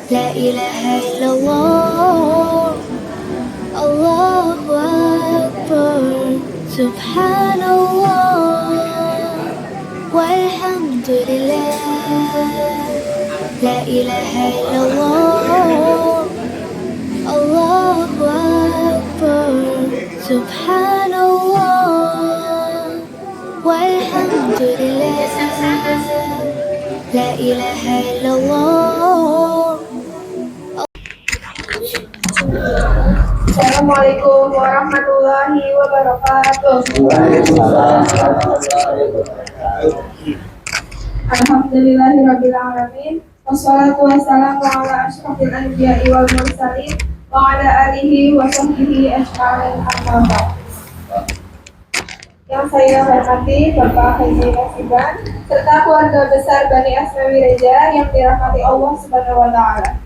لا إله إلا الله الله أكبر سبحان الله والحمد لله لا إله إلا الله الله أكبر سبحان الله والحمد لله لا إله إلا الله. Assalamualaikum warahmatullahi wabarakatuh. Alhamdulillahirabbil alamin. Wassalatu wassalamu ala asyrofil anbiya'i wal mursalin wa ala alihi wa sahbihi ajma'in amma ba'd. Yang saya hormati Bapak Haji Nasiban serta keluarga besar Bani Asmawi Reja yang dirahmati Allah Subhanahu wa taala.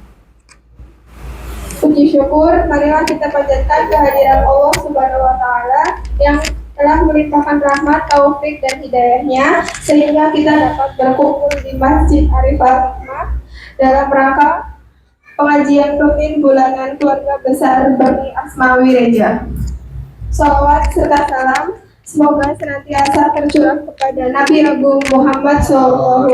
Puji syukur, marilah kita panjatkan kehadiran Allah Subhanahu wa taala yang telah melimpahkan rahmat, taufik dan hidayahnya sehingga kita dapat berkumpul di Masjid Arif Al-Hikmah dalam rangka pengajian rutin bulanan keluarga besar Bani Asmawi Reja. Salawat serta salam semoga senantiasa tercurah kepada Nabi Agung Muhammad SAW.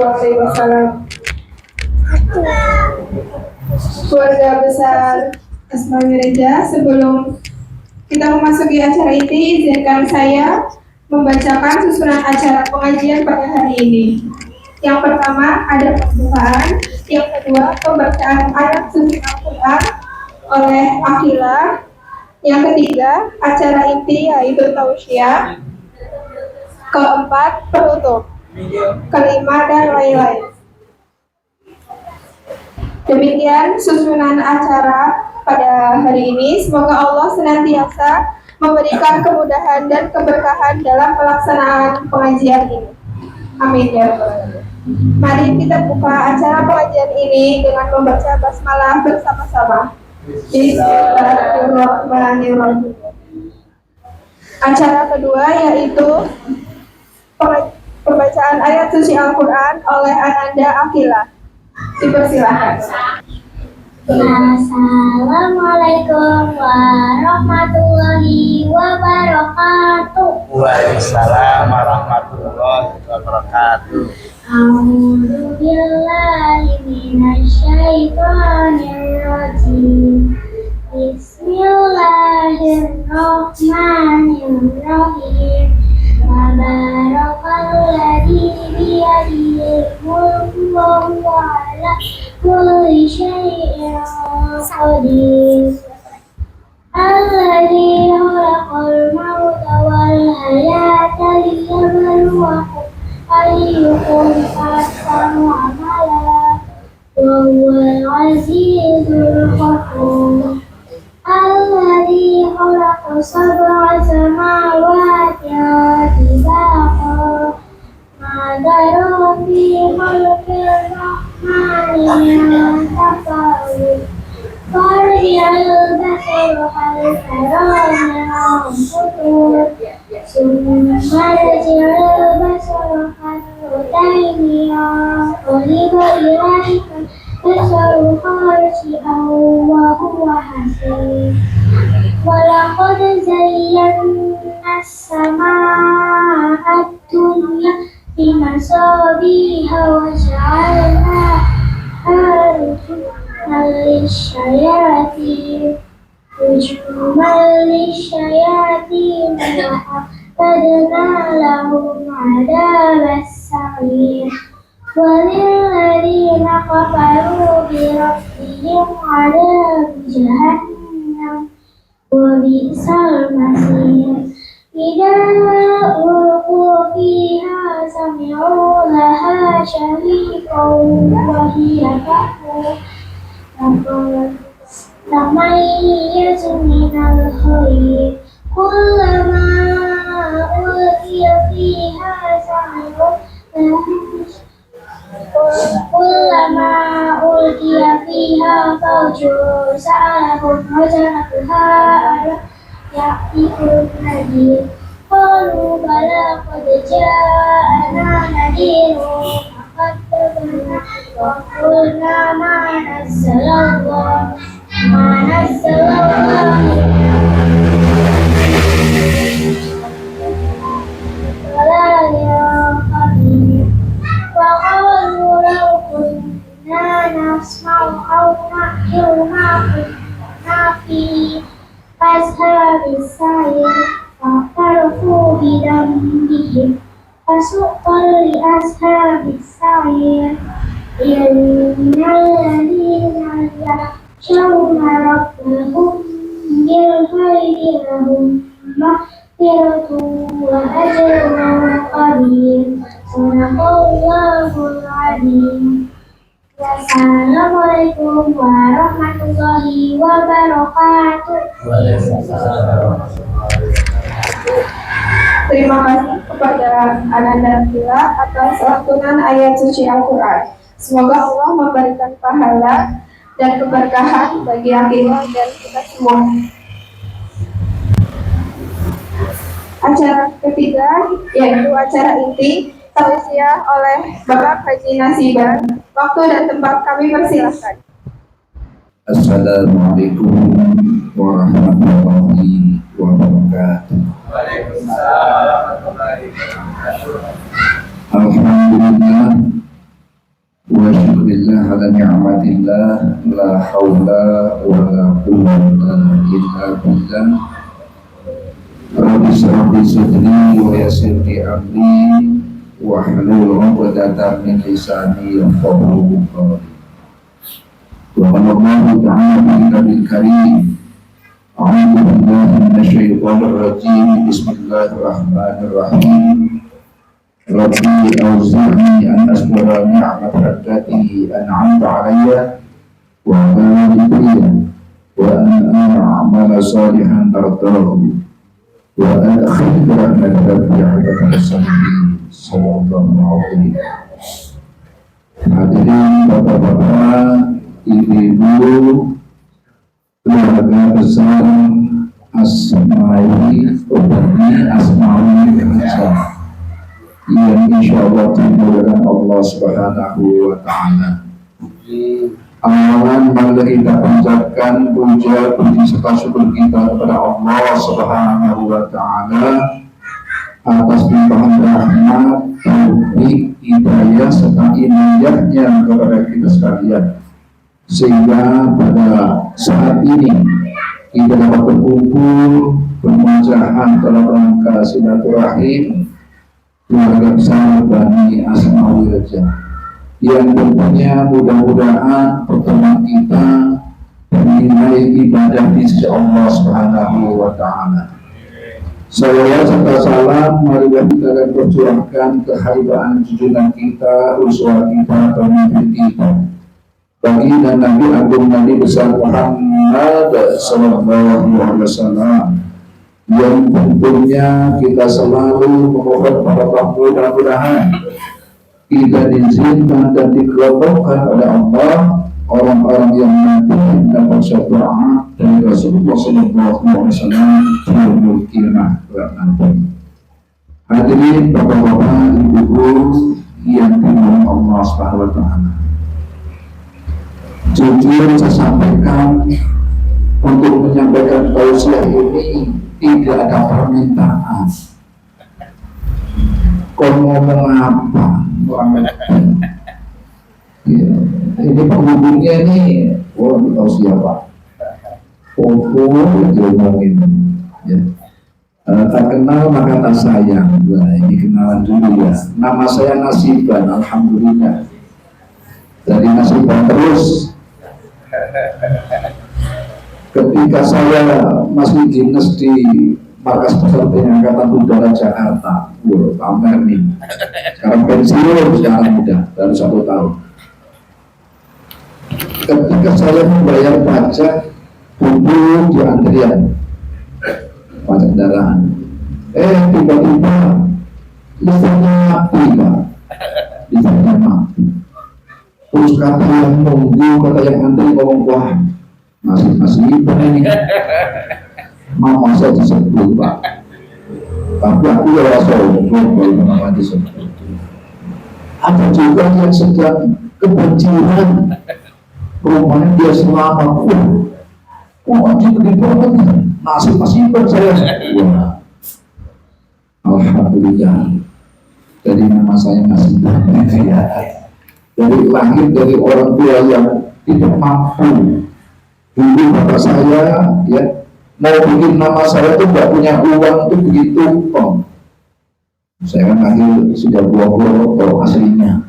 Keluarga besar Asmawi Reja, sebelum kita memasuki acara inti, izinkan saya membacakan susunan acara pengajian pada hari ini. Yang pertama ada pembukaan, yang kedua pembacaan ayat suci Al-Quran oleh Akila, yang ketiga acara inti yaitu tausiah, keempat penutup, kelima dan lain-lain. Demikian susunan acara pada hari ini. Semoga Allah senantiasa memberikan kemudahan dan keberkahan dalam pelaksanaan pengajian ini. Amin ya rabbal alamin. Mari kita buka acara pengajian ini dengan membaca basmalah bersama-sama. Bismillahirrahmanirrahim. Acara kedua yaitu pembacaan ayat suci Al-Quran oleh Ananda Akila. Dipersilakan. Assalamualaikum warahmatullahi wabarakatuh. Waalaikumsalam warahmatullahi wabarakatuh. A'udzu billahi minasyaitonir rajim. Bismillahirrahmanirrahim. Tabarakalladzi biyadihil mulku wa huwa ala kulli syai'in qadir. Alladzi khalaqal mauta wal hayata liyabluwakum ayyukum ahsanu amala wa huwal azizul ghafur. Alladzi khalaqa sab'a samawati tibaqa ma dara fi khalqir rahmani tafawut farja'al basara hal tara min futur summa raja'al basara harrataini qaliba ilaika basaru khashi'an wa huwa hasib. Walaqad zayyana as-samaa'a ad-dunya bimasabiha wa ja'alnaha rujuman lisyayatin wa a'tadna lahum 'adabas sa'ir. Walilladzina kafaru bi rabbihim 'adzabu jahannam wa bi'sal masir. Idza ulqu fiha sami'u laha shahiqan wa hiya tafur tamayyazu minal khayr kullama ulqiya fiha sami'u kullama ulqiya fiha fawjun sa'alahum khazanatuha ya'tikun nadir qalu bala qad ja'ana nadirun faqad وقلنا ما نزل الله ولا ينقضي وقالوا لو كنا نسمع أو نعقل ما كنا في أصحاب السعير فاعترفوا بذنبهم فسحقا لأصحاب السعير إن الذين يخشون ربهم بالغيب لهم مغفرة وأجر كبير صدق الله العظيم. Assalamualaikum warahmatullahi wabarakatuh. Terima kasih kepada Ananda Bila atas lantunan ayat suci Al-Quran. Semoga Allah memberikan pahala dan keberkahan bagi Akila dan kita semua. Acara ketiga yaitu acara inti tausiah oleh Bapak Haji Nasiban. Waktu dan tempat kami persilahkan. Assalamualaikum warahmatullahi wabarakatuh. Alhamdulillah wa syukurillah ala ni'matillah la hawla wa la quwwata illa billah. Rabbi shrah li sadri wa yassir li amri wahlul 'uqdatam min lisani yafqahu qawli. Wa qala Allahu ta'ala fi kitabil karim a'udzu billahi minasyaitonir rajim bismillahirrahmanirrahim Rabbi awzi'ni an ashkura ni'mataka allati an'amta 'alayya wa 'ala walidayya wa an a'mala salihan tardahu wa adkhilni bi rahmatika fi ibadika as-salihin. Sallallahu alaihi wasallam. Hadirin bapak-bapak, ibu-ibu, keluarga besar Asmawi Haja yang insyaallah dimulakan Allah Subhanahu wa Ta'ala. Awalan mari kita panjatkan puja puji serta syukur kita kepada Allah Subhanahu wa Ta'ala atas limpahan rahmat, taufik, hidayah serta inayahnya kepada kita sekalian, sehingga pada saat ini kita dapat berkumpul bermujahan dalam rangka silaturahim keluarga besar Bani Asmawi Haja, yang tentunya mudah-mudahan pertemuan kita bernilai ibadah di sisi Allah Subhanahu wa Ta'ala. Salawat serta salam marilah kita akan perjuangkan kehaibaan junjungan kita, uswah kita, pemimpin kita, bagi dan Nabi Agung Nabi besar Muhammad Sallallahu Alaihi Wasallam, yang tentunya kita selalu memohon pada mudah-mudahan kita diizinkan dan dikelompokkan oleh Allah orang-orang yang nanti mendapat syafaat dari Rasulullah Sallallahu Alaihi Wasallam di yaumul qiyamah nanti. Hadirin bapak-bapak, ibu-ibu yang dimurkai Allah Subhanahu wa Ta'ala, jujur saya sampaikan, untuk menyampaikan tausiah ini tidak ada permintaan. Kau ngomong apa? Ya, ini penghubungnya nih, orang tahu siapa? Diomongin, ya. Tak kenal maka tak sayang. Nah, ini kenalan dulu ya. Nama saya Nasiban, alhamdulillah. Dari Nasiban terus. Ketika saya masih dinas di Markas Pesawat Angkatan Udara Jakarta, pamer nih. Sekarang pensiun, sekarang udah dalam 1 tahun. Ketika saya membayar pajak, duduk di antrian pajak kendaraan, tiba-tiba listriknya mati, Pak. Listriknya mati. Terus kata yang nunggu, kata yang antri ngomong, wah, masih ini mama saya disebut, Pak. Tapi aku ya sombong kalau mama disebut. Ada juga yang sedang kebanjiran. Rumahnya dia selama anjing gede banget, nasib-nasiban saya. Wah, alhamdulillah. Jadi nama saya masih ya. Dari lahir dari orang tua yang tidak mampu. Dulu bapak saya ya mau bikin nama saya tuh nggak punya uang tuh begitu pom. Saya kan lahir sudah buah-buah aslinya.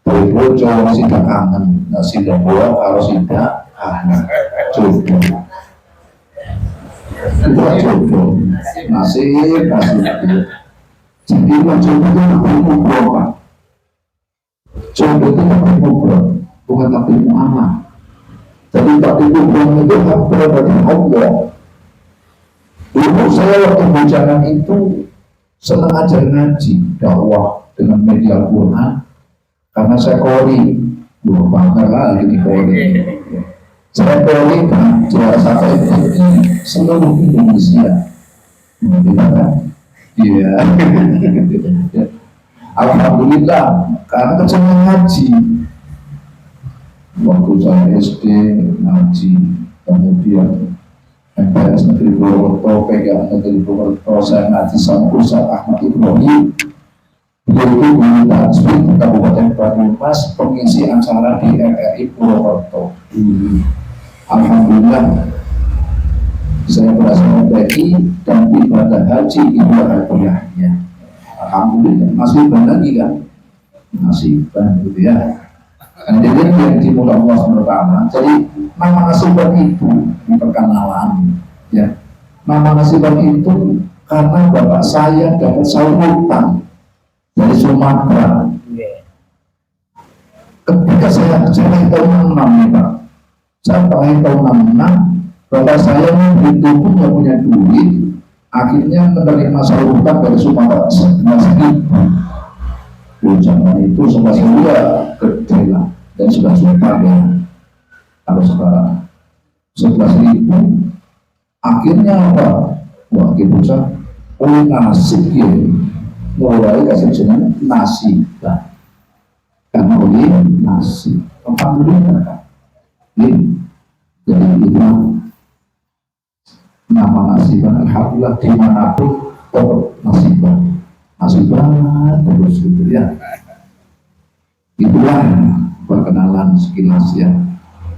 Bobo cowok tidak kangen, nasi buah kalau tidak kangen, jodoh. Itu jodoh, nasi. Jadi jodoh itu tak berubah, Pak. Jodoh itu tak berubah, bukan tak berubah. Jadi tak berubah itu tak berubah dari Allah. Dulu saya waktu bujangan itu senang ajar ngaji, dakwah dengan media Quran. Karena saya kori, belum bangga lagi di kori. Saya kori kan juara satu FPI seluruh Indonesia. Gimana? Iya. Alhamdulillah, karena kecenderungan ngaji. Waktu saya SD ngaji, kemudian MPS Negeri Purwokerto, PGA Negeri Purwokerto, saya ngaji sama Ustaz Ahmad Ibrahim. Beliau itu guru tajwid Kabupaten Banyumas, pengisi acara di RRI Purwokerto. Alhamdulillah, saya berhasil MPI dan ibadah haji itu hadiahnya. Alhamdulillah, masih benar lagi kan? Masih benar gitu ya. Dan jadi yang dimulai Allah pertama. Jadi nama nasiban itu di perkenalan, ya. Nama nasiban itu karena bapak saya dapat saurutan dari Sumatera. Ketika saya tahun 66 nih Pak, saya tahun 66, bapak saya itu pun nggak punya duit, akhirnya menerima saurutan dari Sumatera 11.000. Zaman itu 11.000 ya gede lah, dan sudah super ya. Kalau sekarang 11.000, akhirnya apa? Wah gitu sah, nasib ya. Mulai kasih jeneng nasi, karena oleh nasi. Alhamdulillah. Jadi itu nama nasiban. Alhamdulillah dimanapun nasiban terus gitu ya. Itulah perkenalan sekilas ya.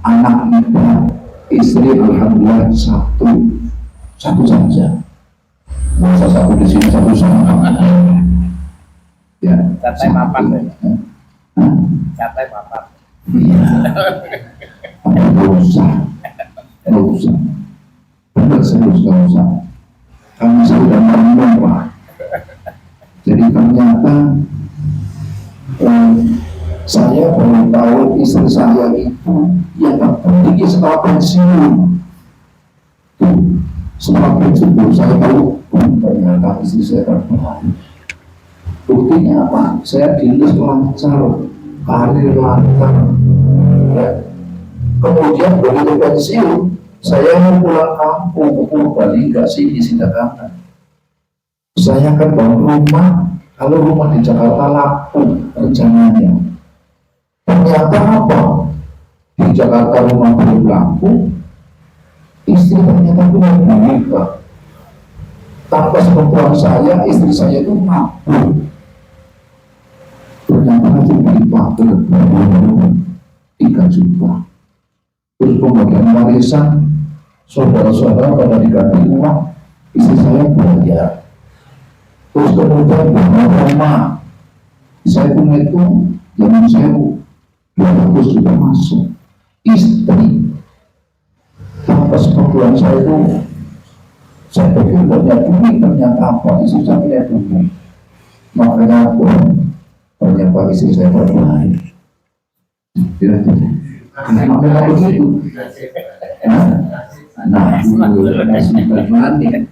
Anak muda, istri alhamdulillah satu saja. Masa satu di sini satu sama. Ya, catai papat ya. Catai papat. Iya. Nggak usah. Benar serius nggak usah. Kami sudah ngomong Pak. Jadi ternyata saya baru tahu istri saya itu yang tertinggi setelah pensiun. Setelah pensiun saya tahu ternyata istri saya terbaik. Buktinya apa? Saya dilis lancar, karir lancar. Ya. Kemudian begitu pensiun, saya mau pulang kampung ke Purbalingga sini Jakarta. Saya akan bangun rumah, kalau rumah di Jakarta laku rencananya. Ternyata apa? Di Jakarta rumah belum laku, istri ternyata punya duit Pak. Tanpa sepengetahuan saya, istri saya itu mampu. Ternyata itu beli pagar 3 juta. Terus pembagian warisan, saudara-saudara pada diganti uang, istri saya bayar. Terus kemudian bangun rumah, saya punya itu zaman saya 200 juta masuk. Istri tanpa sepengetahuan saya itu, saya pikir punya duit, ternyata apa? Istri saya punya duit. Makanya aku ternyata istri saya terbaik. Memang begitu. Nah, masih bermandi.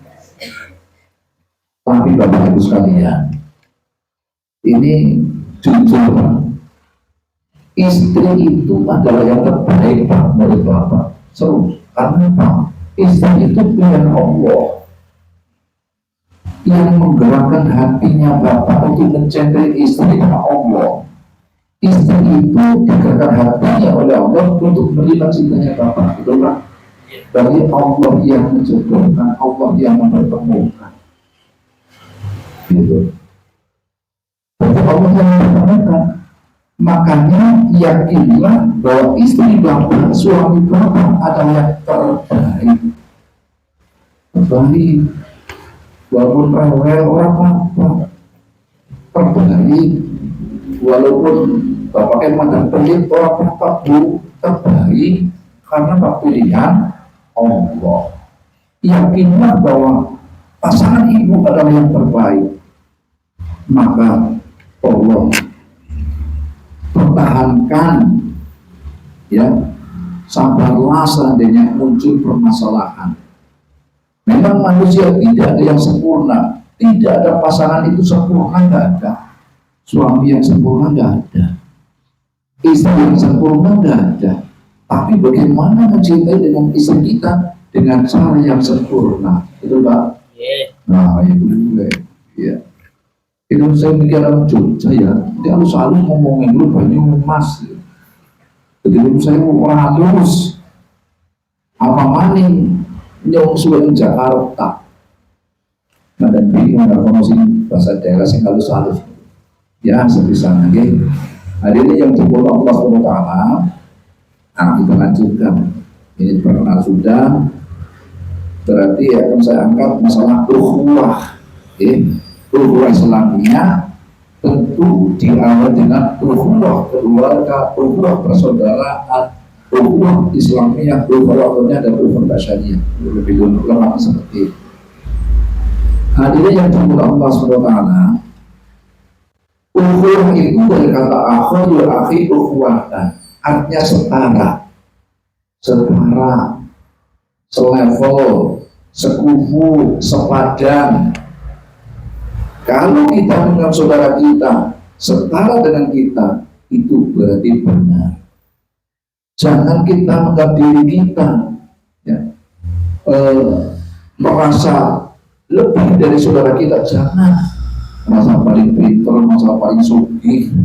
Tapi Bapak Ibu sekalian, ini jujur Pak, istri itu adalah yang terbaik Pak menurut Bapak. Seru, karena Pak, istri itu pilihan Allah yang menggerakkan hatinya Bapak untuk mencintai istri karena Allah. istri itu digerakkan hatinya oleh Allah untuk menerima cintanya Bapak, betul Pak? Bagi Allah yang menjodohkan, Allah yang mempertemukan, gitu. Bagi Allah yang mempertemukan, makanya yakinlah bahwa istri Bapak, suami Bapak adalah yang terbaik. Terbaik, walaupun rewel orang apa, terbaik. Walaupun Bapak memang pelit orang Bapak Bu, terbaik karena Bapak pilihan Allah. Yakinlah bahwa pasangan ibu adalah yang terbaik. Maka Allah pertahankan, ya, sabarlah seandainya muncul permasalahan. Memang manusia tidak ada yang sempurna, tidak ada pasangan itu sempurna, nggak ada. Suami yang sempurna nggak ada, istri yang sempurna nggak ada. Tapi bagaimana mencintai dengan istri kita dengan cara yang sempurna, itu Pak? Nah, itu juga, ya. Itu saya mikir orang Jogja ya, dia harus selalu ngomongin dulu Banyumas. Jadi saya orang halus, apa maning nyong suwen Jakarta. Nah, dan bingung kalau ngomongin bahasa daerah sing halus-halus. Ya, sebisa lagi. Hadirin yang dimuliakan Allah SWT, kita lanjutkan. Ini perkenal sudah. Berarti akan saya angkat masalah ukhuwah. Ukhuwah Islamiyah tentu diawali dengan ukhuwah keluarga, ukhuwah persaudaraan, ukhuwah Islamiyah, ukhuwahnya dan ukhuwah basyariyah. Lebih dulu lama seperti itu. Hadirin yang dimuliakan Allah SWT, ukhuwah itu dari kata akhul akhi ukhuwatan, artinya setara, selevel, sekufu, sepadan. Kalau kita dengan saudara kita setara dengan kita, itu berarti benar. Jangan kita menganggap diri kita, ya, merasa lebih dari saudara kita. Jangan merasa paling pintar, merasa paling sugih,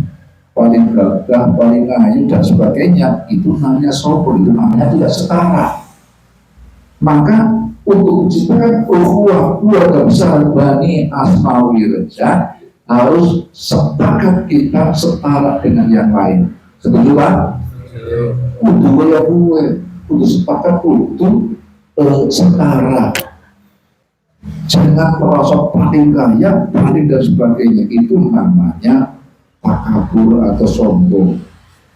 paling gagah, paling ayu dan sebagainya. Itu namanya sombong, itu namanya tidak setara. Maka untuk menciptakan ukhuwah keluarga besar Bani Asmawi Reja, harus sepakat kita setara dengan yang lain. Setuju Pak? Untuk untuk sepakat untuk setara. Jangan merasa paling kaya, paling dan sebagainya. Itu namanya takabur atau sombong,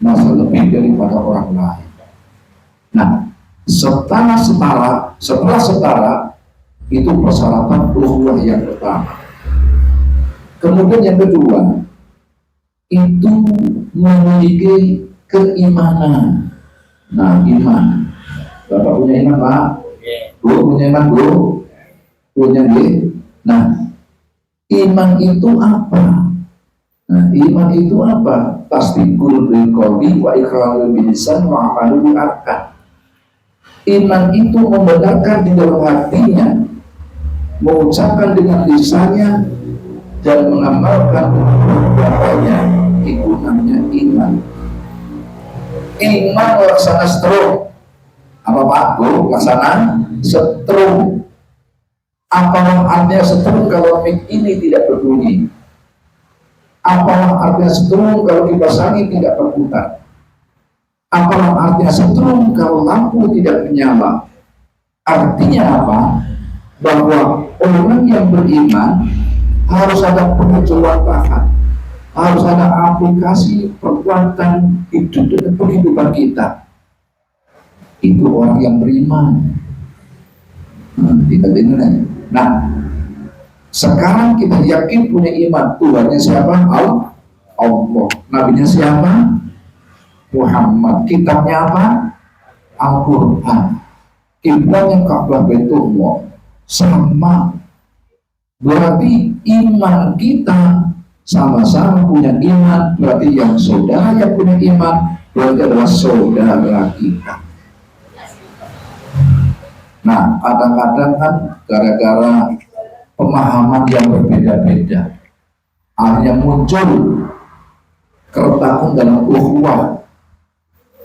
masa lebih daripada orang lain. Nah, setelah setara itu persyaratan ukhuwah yang pertama. Kemudian yang kedua itu memiliki keimanan. Nah, iman. Bapak punya iman Pak? Bu punya iman Bu? Punya dia. Nah, iman itu apa? Nah, iman itu apa? Tasdiqul bil qalbi wa iqrarul bil lisan wa amalul bil arkan. Iman itu membenarkan di dalam hatinya, mengucapkan dengan lisannya, dan mengamalkan perbuatannya. Itu namanya iman. Iman laksana strum. Apa Pak? Bu, laksana strum. Apa artinya strum kalau mic ini tidak berbunyi? Apa artinya strum kalau kipas angin tidak berputar? Apa artinya setrum kalau lampu tidak menyala? Artinya apa? Bahwa orang yang beriman harus ada perjuangan, harus ada aplikasi perbuatan hidup dan kehidupan kita. Itu orang yang beriman. Kita dengar. Nah, sekarang kita yakin punya iman. Tuhannya siapa? Allah. Nabinya siapa? Muhammad. Kitabnya apa? Al-Quran. Kiblatnya Ka'bah Baitullah. Sama. Berarti iman kita sama-sama punya iman. Berarti yang saudara yang punya iman berarti adalah saudara kita. Nah, kadang-kadang kan gara-gara pemahaman yang berbeda-beda, akhirnya muncul keretakan dalam ukhuwah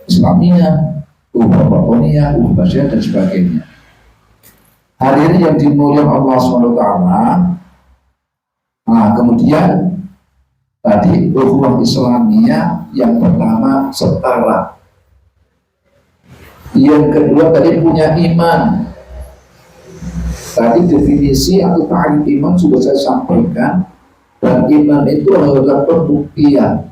Islamiyah, ukhuwah batiniyah, ukhuwah basyariah dan sebagainya. Hadirin yang dimuliakan Allah SWT. Nah, kemudian tadi ukhuwah Islamiyah yang pertama setara. Yang kedua tadi punya iman. Tadi definisi atau ta'rif iman sudah saya sampaikan, dan iman itu adalah pembuktian.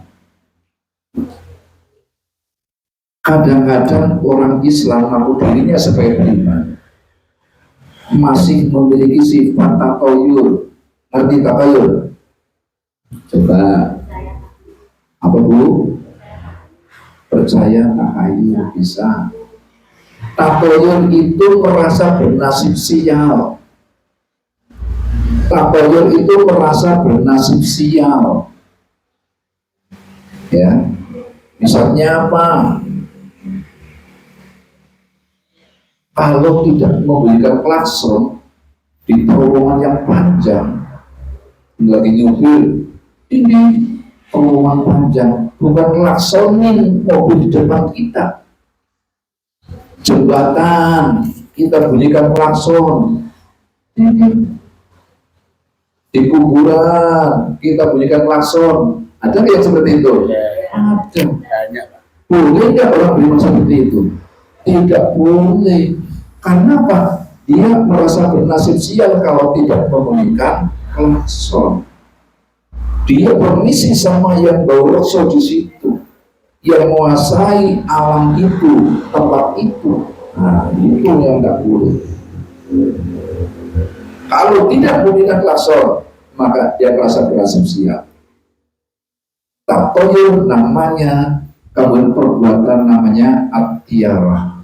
Kadang-kadang orang Islam mengaku dirinya sebagai beriman, masih memiliki sifat tatayur. Arti tatayur? Coba apa Bu? Percaya, takhayul, bisa. Tatayur itu merasa bernasib sial. Tatayur itu merasa bernasib sial. Ya, misalnya apa? Kalau tidak memberikan klakson di terowongan yang panjang, lagi nyupir, ini terowongan panjang, bukan klaksonin mobil di depan kita. Jembatan, kita berikan klakson. Di kuburan, kita berikan klakson. Ada yang seperti itu? Ada. Boleh nggak orang beriman seperti itu? Tidak boleh. Karena apa? Dia merasa bernasib sial kalau tidak memberikan klakson. Dia permisi sama yang bawa rokso di situ, yang menguasai alam itu, tempat itu. Nah, itu yang tidak boleh. Kalau tidak memberikan klakson, maka dia merasa bernasib sial. Tatayur namanya, kemudian perbuatan namanya at-tiyarah.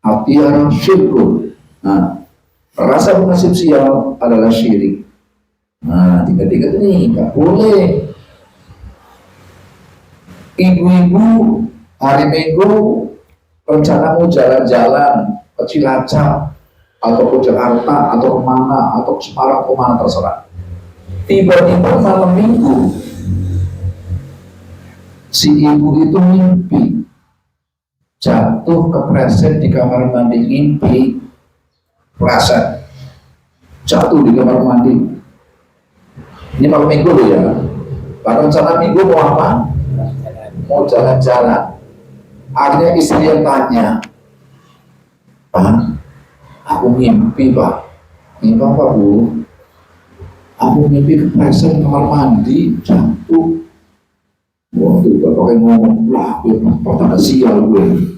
Al-tiyarah syirkun. Nah, rasa bernasib sial adalah syirik. Nah, tiga-tiga ini nggak boleh. Ibu-ibu hari Minggu rencana mau jalan-jalan ke Cilacap atau ke Jakarta atau kemana atau ke Semarang, kemana terserah. Tiba-tiba malam Minggu si ibu itu mimpi jatuh kepleset di kamar mandi, mimpi kepleset jatuh di kamar mandi. Ini malam Minggu loh ya. Pada rencana Minggu mau apa? Mau jalan-jalan. Akhirnya istri yang tanya, Pak, aku mimpi Pak. Mimpi apa Bu? Aku mimpi kepleset kamar mandi, jatuh. Waktu itu pakai ngomong, lah gue pertanda sial gue.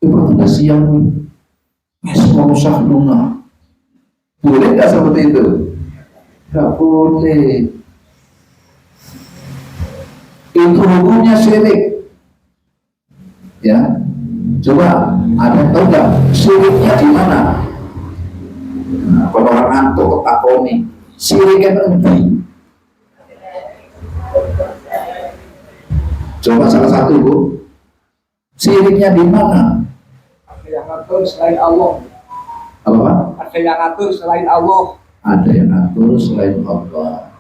Itu pertanda sial gue. Semua rusak lunga. Boleh nggak seperti itu? Nggak boleh. Itu hukumnya syirik. Ya, coba ada tahu nggak syiriknya di mana? Nah, kalau orang ngantuk takoni, syiriknya nanti. Coba salah satu Bu, syiriknya di mana? Ada yang ngatur selain Allah. Apa? Ada yang ngatur selain Allah. Ada yang ngatur selain Allah.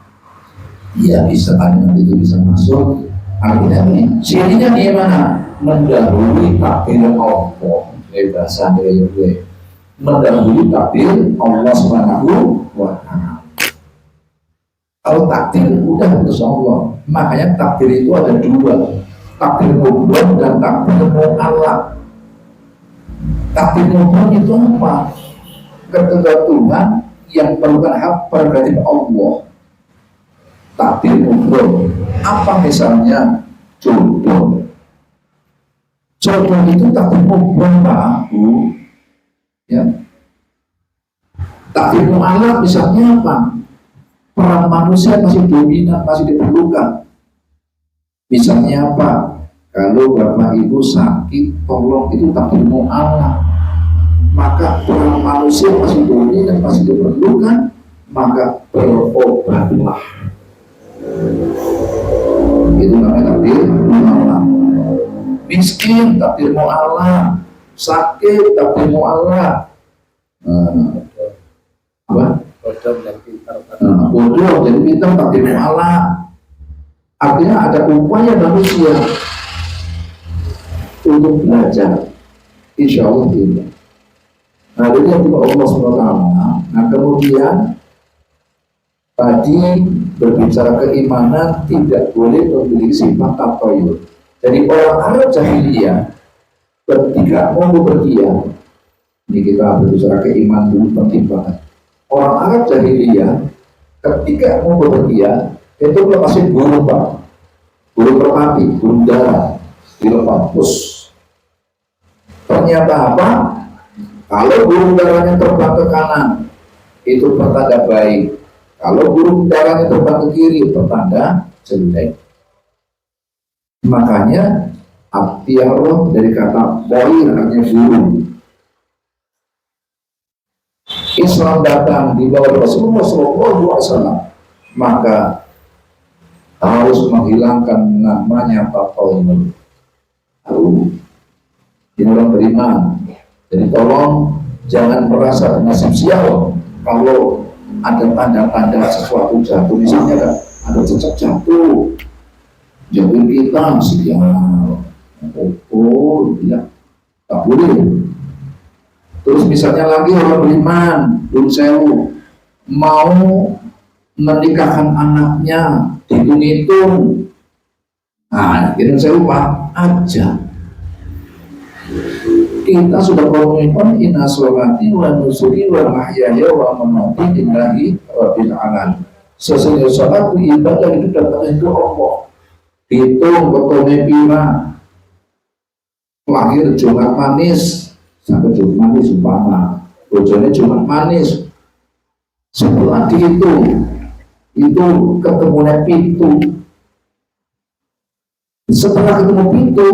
Ya bisa, nanti itu bisa masuk. Artinya ini, syiriknya di mana? Mendahului takdir Allah. Bahasa gue. Mendahului takdir Allah Subhanahu wa Ta'ala. Kalau takdir udah putus Allah. Makanya takdir itu ada dua, takdir mubrom dan takdir mu'allaq. Takdir mubrom itu apa? Ketentuan Tuhan yang merupakan hak prerogatif Allah. Takdir mubrom apa? Misalnya jodoh. Jodoh itu takdir mubrom Pak Bu. Ya. Takdir mu'allaq misalnya apa? Peran manusia masih dominan, masih diperlukan. Misalnya apa? Kalau Bapak Ibu sakit, tolong, itu takdir mu'allaq. Maka peran manusia masih dominan, masih diperlukan, maka berobatlah. Itu namanya takdir mu'allaq. Miskin, takdir mu'allaq. Sakit, takdir mu'allaq. Apa? Bodoh dan pintar. Bodoh jadi pintar takdir mu'allaq. Artinya ada upaya manusia untuk belajar. Insya Allah tidak. Nah, ini yang Allah SWT. Nah, kemudian tadi berbicara keimanan tidak boleh memiliki sifat tatoyur. Jadi orang Arab jahiliyah ketika mau bepergian, ini kita berbicara keimanan dulu penting banget. Orang Arab jahiliyah ketika mau bepergian itu lepasin burung, Pak, burung merpati, burung dara, dilepas. Ternyata apa? Kalau burung darahnya terbang ke kanan, itu pertanda baik. Kalau burung darahnya terbang ke kiri, pertanda jelek. Makanya Abdiyarroh dari kata boir artinya burung. Islam datang di bawah Rasulullah SAW, maka harus menghilangkan namanya tatoyur. Ini orang beriman. Jadi tolong jangan merasa nasib sial kalau ada tanda-tanda sesuatu jatuh. Misalnya ada cecak jatuh, jatuhin kita sial. Oh, tidak, tak boleh. Terus misalnya lagi orang beriman, sewu mau menikahkan anaknya, dihitung-hitung. Nah, sewu Pak aja. Kita sudah komitmen inna sholati wa nusuki wa mahyaya wa mamati lillahi rabbil alamin. Sesungguhnya salatku ibadah itu datang itu Allah. Hitung betulnya pira. Lahir Jumat manis sampai Jumat manis umpama. Bojone Jumat manis. Setelah dihitung itu ketemunya pintu. Setelah ketemu pintu,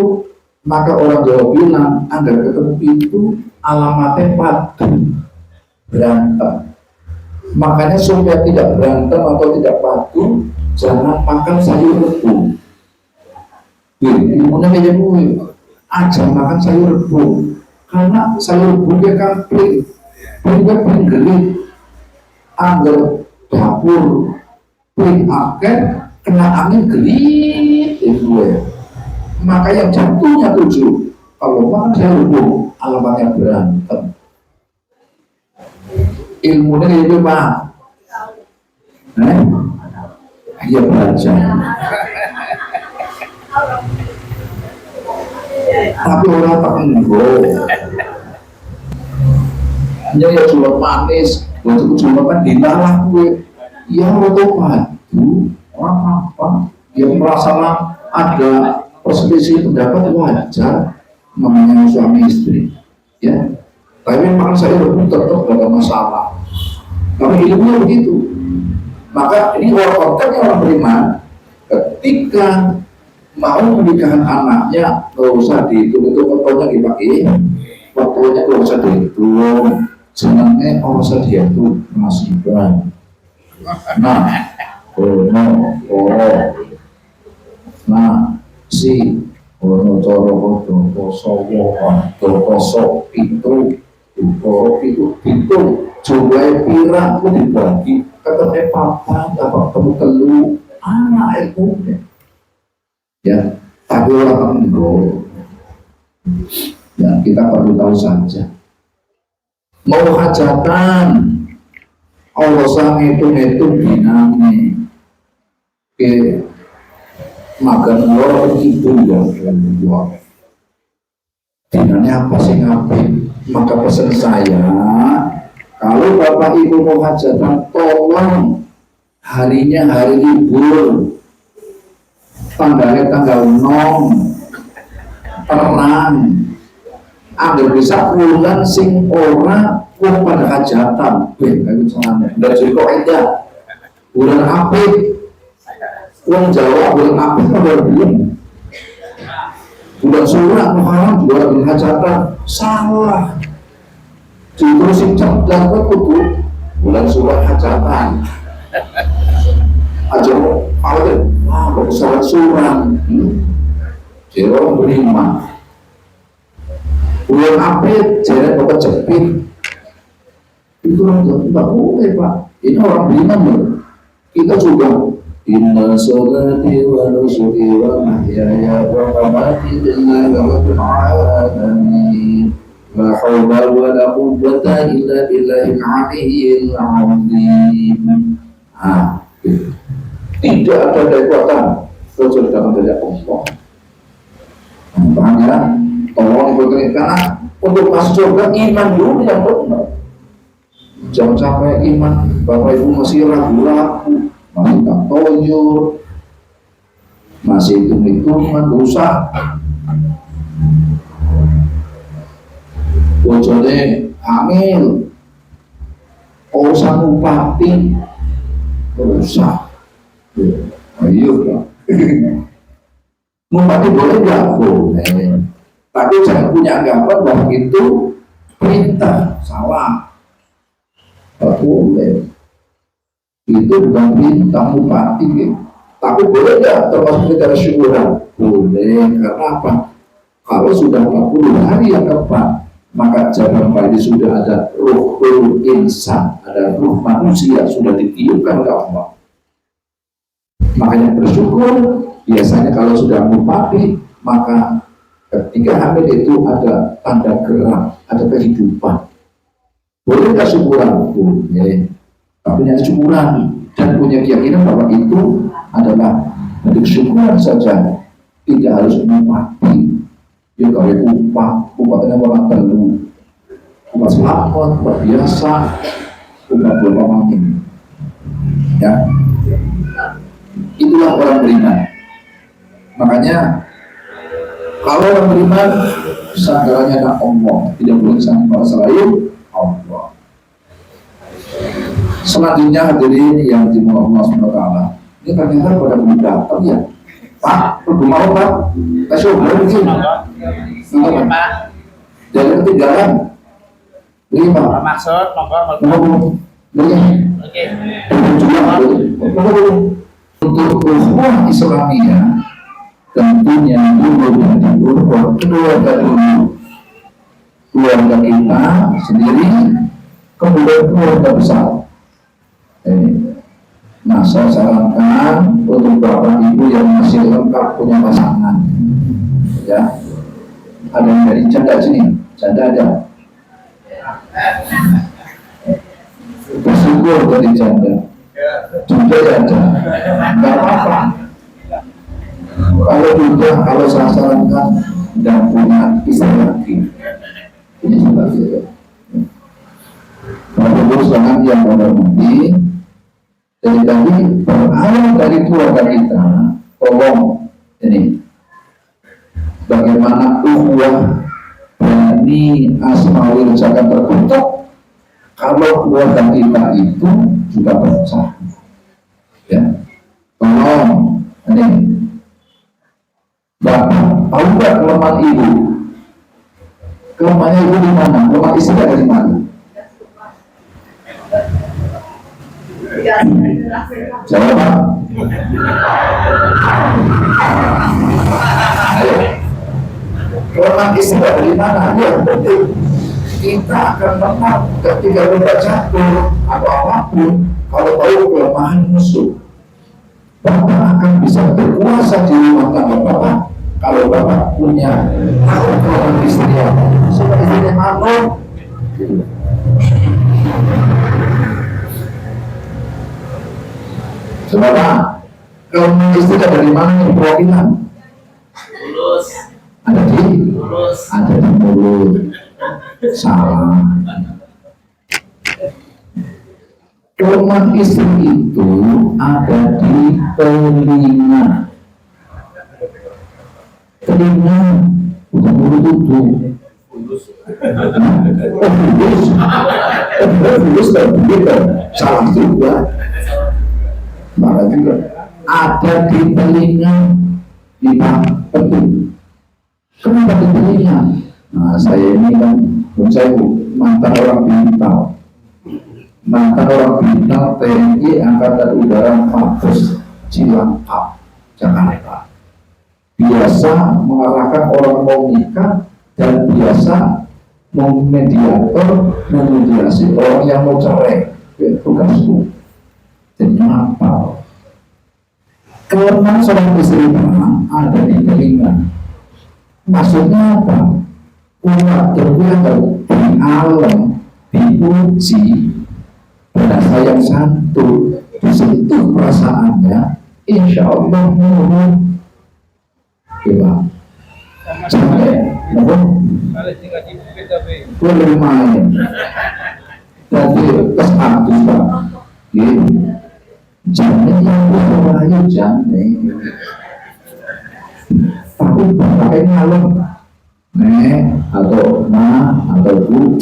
maka orang Jawa bilang agar ketemu pintu alamatnya padu, berantem. Makanya supaya tidak berantem atau tidak padu, jangan makan sayur rebung. Ilmunya kayak gue, aja makan sayur rebung, karena sayur rebungnya kan penggelit, agar dapur pring akan kena angin gelit itu. Maka yang jatuhnya 7, kalau makan sayur rebung alamatnya berantem. Ilmunya itu Pak, ya belajar. Tapi orang tak enggak. Hanya ya Jumat manis, untuk Jumat kan dilarang gue. Ya orang batu, orang apa? Yang merasa ada perselisih pendapat wajar, namanya suami istri, ya. Tapi makan sayur rebung tetap gak ada masalah. Karena ilmunya begitu. Maka ini konteksnya orang beriman, ketika mau menikahkan anaknya, gak usah dihitung itu fotonya dipakai, fotonya gak usah dihitung, senangnya gak usah dihitung nasiban. Nah, nah, si ono coro poso itu jumlah pirang itu dibagi ketemu papan apa telu anak ilmunya ya, tapi orang enggak ya, kita perlu tahu saja mau hajatan Allah sang itu dinami ke makan orang itu ya dinanya apa sih ngapain. Maka pesan saya, kalau bapak ibu mau hajatan, tolong harinya hari libur, tanggalnya tanggal 6 terang, agar bisa bulan sing ora wong pada hajatan. Kayak misalnya dari Joko Eda bulan apik, wong Jawa bulan apik pada belum. Bulan Surat Muharram juga bulan hajatan, salah. Justru sing cerdas kudu bulan Surat hajatan. Aja awal kok salah surat. Jero berima. Bulan April jere kok jepit. Itu orang enggak boleh Pak. Ini orang beriman loh. Kita juga Inna sholati wa nusuki wa mahyaya wa mamati lillahi rabbil alamin. La haula wa la quwwata illa billahil aliyyil azim. Tidak ada kekuatan kecuali datang dari Allah. Paham ya? Tolong diberikan karena untuk masuk surga iman dulu yang benar. Jangan sampai iman Bapak Ibu masih ragu-ragu, masih tak toyur, masih hitung-hitungan rusak. Bojone hamil, urusan bupati rusak. Ayo lah. Bupati boleh nggak? Boleh. Tapi jangan punya anggapan bahwa itu perintah, salah. Boleh. Itu bukan perintah bupati. Tapi boleh nggak termasuk negara syukuran? Boleh. Karena apa? Kalau sudah 40 hari yang tepat, maka jangan kali sudah ada ruh insan, ada ruh manusia sudah ditiupkan oleh Allah. Makanya bersyukur. Biasanya kalau sudah bupati, maka ketika hamil itu ada tanda gerak, ada kehidupan. Boleh nggak syukuran? Boleh. Tapi hanya syukuran dan punya keyakinan bahwa itu adalah bentuk syukuran saja, tidak harus bupati. Ya kalau upahnya orang telu, upah selamat, upah biasa, upah berpamangin. Ya, itulah orang beriman. Makanya kalau orang beriman, sanggarannya adalah Allah, tidak boleh sangka selain Allah. Selanjutnya hadirin yang dimulai Allah SWT, ini ternyata pada muda, ya Pak, mau Pak, kasih obat begini. Pak. Jadi ketinggalan. Ini Pak. Maksud nomor. Oke. Untuk ukhuwah Islamiyah tentunya dulu keluarga dulu, keluarga kita sendiri, kemudian keluarga besar. Nah, saya sarankan untuk bapak ibu yang masih lengkap punya pasangan, ya, ada yang dari janda sini, janda ada, bersyukur dari janda ada, nggak apa-apa. Kalau tidak, kalau saya sarankan dan punya istri lagi, ini seperti Bapak Ibu sekalian yang menghormati. Jadi tadi berawal dari keluarga kita, tolong ini bagaimana ukhuwah berani asmaul jangan terbentuk kalau keluarga kita itu juga pecah. Ya, tolong ini Bapak tahu nggak kelemahan ibu? Kelemahannya ibu di mana? Kelemahan istri ada di mana? Jawab Pak. Ayo. Kelemahan istri dari mana? Yang penting kita akan menang ketika kita jatuh atau apapun. Kalau tahu kelemahan musuh, Bapak akan bisa berkuasa di rumah tangga Bapak. Kalau Bapak punya tahu kelemahan istri apa, supaya istrinya manut. Saudara, kalau istri dari mana yang perwakilan? Lulus. Ada di? Lulus. Ada di mulut. Salah. Kelemahan istri itu ada di telinga. Telinga, bukan mulut itu. Fulus dan begitu. Salah juga. Maka juga ada di telinga, di petung. Kenapa di telinga? Nah, saya ini kan, saya mantan orang Bintang. Mantan orang Bintang TNI Angkatan Udara Mabes Cilangkap, Jakarta. Biasa mengarahkan orang mau nikah dan biasa memediasi orang yang mau cerai. Tugasku. Jadi apa? Kelemahan seorang istri memang ada di telinga. Maksudnya apa? Umat terbiasa di alam dipuji, pada sayang santun, disentuh perasaannya, insya Allah nurut. Coba, sampai, boleh main. Tapi kesatus pak, jangan yang berwahyu jangan. Tapi pakai ngalem, atau atau bu,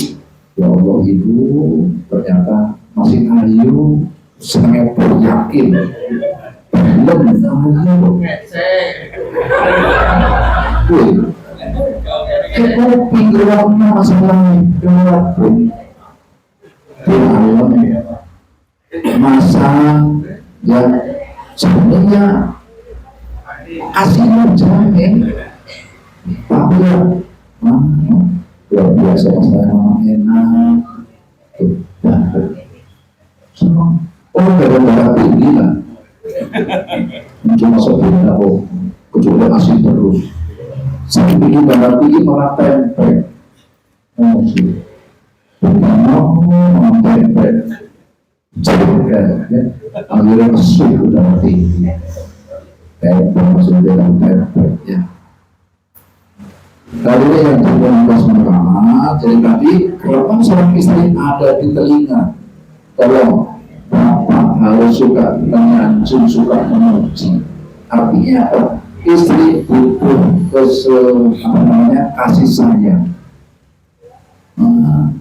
ya Allah ibu ternyata masih ayu, sangat yakin. Belum ayu. Itu pinggirnya masalahnya kenapa? Masa ya sebenarnya aslinya jamin, tapi ya luar biasa masalah memang enak. Oh gara-gara tinggi lah, cuma sebenarnya kecuali asli terus. Saya bikin darah tinggi malah tempe. Oh sih. Tempe. Jadi ya, akhirnya masuk ke darah tinggi. Tempe masuk ke dalam tempe ya. Tadi yang terbuat pertama, jadi tadi kalau seorang istri ada di telinga, tolong bapak harus suka menyanjung, suka memuji. Artinya apa? Istri butuh kasih sayang.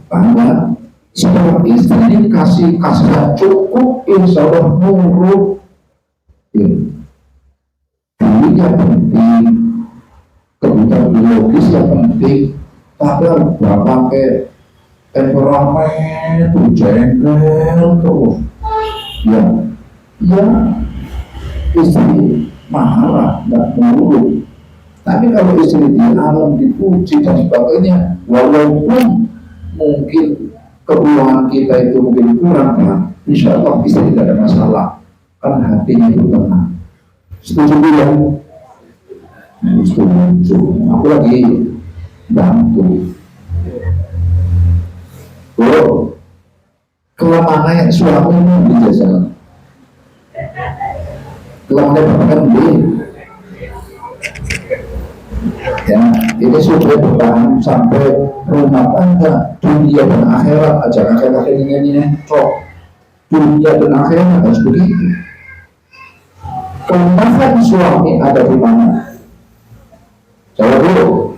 Karena seorang istri kasih cukup, insya Allah nurut. Duitnya penting, kebutuhan biologis yang penting. Tapi bapak ke temperamen itu jengkel terus. Ya, istri marah, nggak nurut. Tapi kalau istri di alam dipuji dan sebagainya, walaupun mungkin keuangan kita itu mungkin kurang, ya, insya Allah istri tidak ada masalah, kan hatinya itu tenang. Setuju tidak? Setuju. Aku lagi bantu. Oh, kelemahannya suaminya dijajal. Kelemahannya bahkan ya, ini sudah bertahan sampai rumah tangga, dunia dan akhirat aja. Akhir-akhir ini dunia dan akhirat harus begitu. Kelemahan suami ada di mana? Jawab dulu.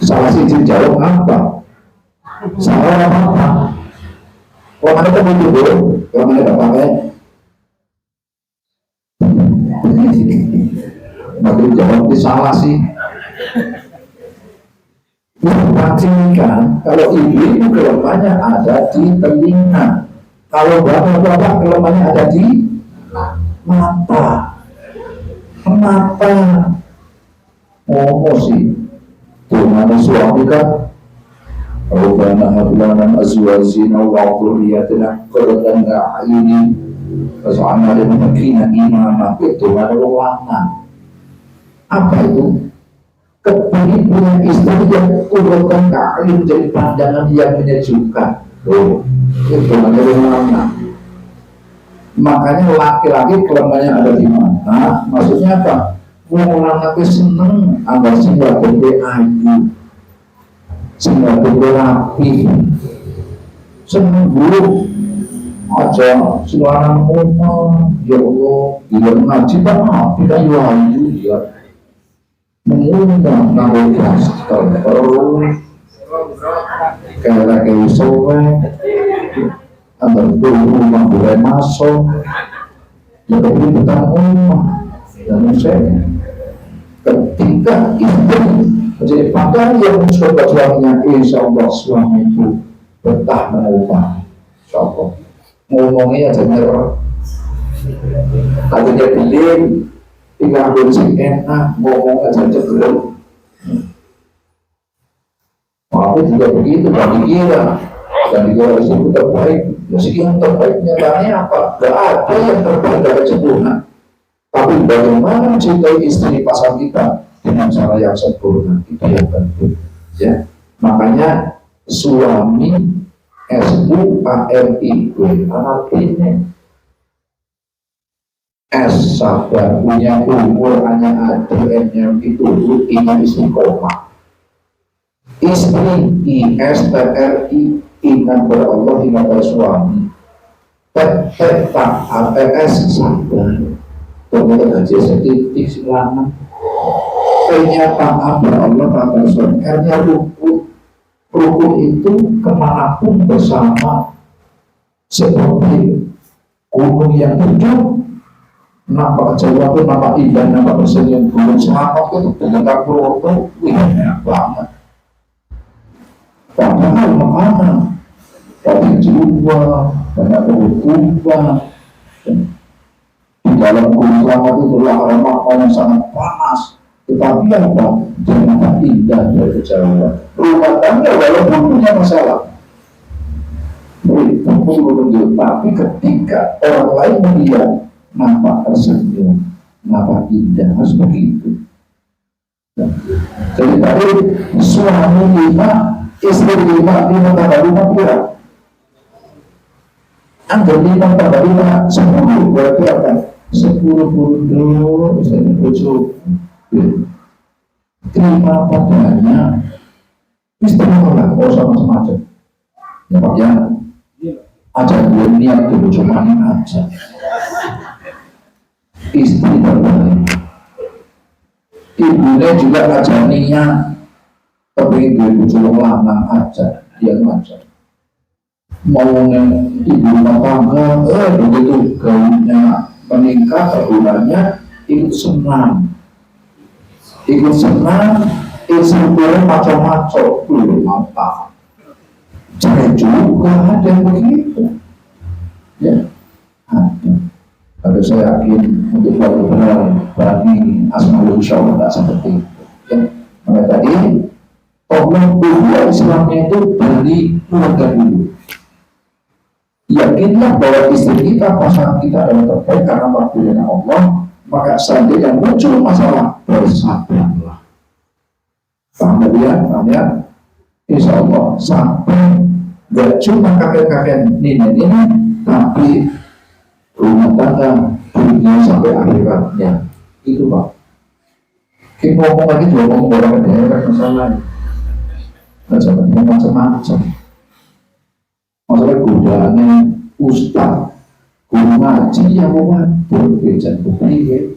Salah siji jawab apa? Salah apa? Kalau mana kan itu dulu, kalau mana tak pakai. Maka jawab itu salah sih. Pastikan kalau ibu itu kelemahannya ada di telinga, kalau bapak kelemahannya ada di mata. Oh sih, tuh mana suami kan? Rabbana hab lana min azwajina wa dhurriyyatina qurrata a'yunin waj'alna lil muttaqina imama. Itu ada ruangan. Apa itu? Kepingin punya istri yang qurrata a'yun, jadi pandangan yang menyejukkan. Itu ada ruangan. Makanya laki-laki kelemahannya ada di mana? Maksudnya apa? Orang laki seneng agar semua bebe ayu, semua bebe rapi, seneng buruk aja semua rumah. Ya Allah, dia ngaji tak api kan ayu dia mengundang nabi pastor terus kayak sore agar rumah boleh masuk, jadi betah rumah dan saya. Ketika istri menjadi pakar yang mencoba suaminya, insya Allah suami itu betah mengubah. Insya Allah ngomongnya aja nyerah. Tadinya pilih, tinggal bersih enak, ngomong aja cekluk. Aku juga begitu, bagi kira dan juga harus itu terbaik. Ya, yang terbaik nyatanya apa? Gak ada yang terbaik dari sempurna. Tapi bagaimana mencintai istri pasangan kita dengan cara yang sempurna itu yang penting. Ya, makanya suami SUAMI artinya S sabar, punya umur hanya ada N-nya itu ingat istiqomah. Istri ISTRI ingat berallah ingat bersuami. TAAS sabar. Kemudian aja setitik selama. P-nya taat berallah kata suami. R-nya rukun. Rukun itu kemanapun bersama seperti gunung yang hidup. Nampak kecewa itu, nampak indah, nampak bersenyum, gunung selamat itu dengan Purwokerto, wih enak banget. Padahal makanan, tapi jiwa, banyak berubah. Di dalam gunung selamat itu adalah makanan yang sangat panas. Tetapi apa? Jangan indah dari kejauhan. Rumah tangga walaupun punya masalah. Tapi ketika orang lain melihat nampak tersenyum, nampak indah, harus begitu. Jadi tadi suami 5, istri 5 tambah 5 berapa? Anggap 5 tambah 5, 10 berarti apa? 10 puluh misalnya bojo. Terima padanya, istri menolak, sama semacam. Ya Pak ya, aja dia niat itu cuma aja. Istri terbaik. Ibunya juga aja niat, tapi ibu culung lanang aja, dia aja. Mau ibu rumah tangga, begitu gaulnya meningkat, perbulannya ikut senang. Ikut senang, istri macam-macam, belum mantap. Saya juga ada yang begitu. Ya, ada. Tapi saya yakin untuk benar-benar bagi Asmaul Insya Allah tidak seperti itu. Ya, maka tadi Allah bahwa Islamnya itu dari keluarga dulu. Yakinlah bahwa istri kita, pasangan kita adalah terbaik karena perbuatan Allah. Maka seandainya muncul masalah, bersabarlah. Paham ya? Insya Allah sampai gak cuma kakek-kakek nenek-nenek, tapi rumah tangga dunia sampai akhiratnya. Itu Pak. Kita ngomong lagi juga ngomong orang daerah masalah. Macam-macam. Masalah godaannya ustaz, guru ngaji yang mau berbeda bukti.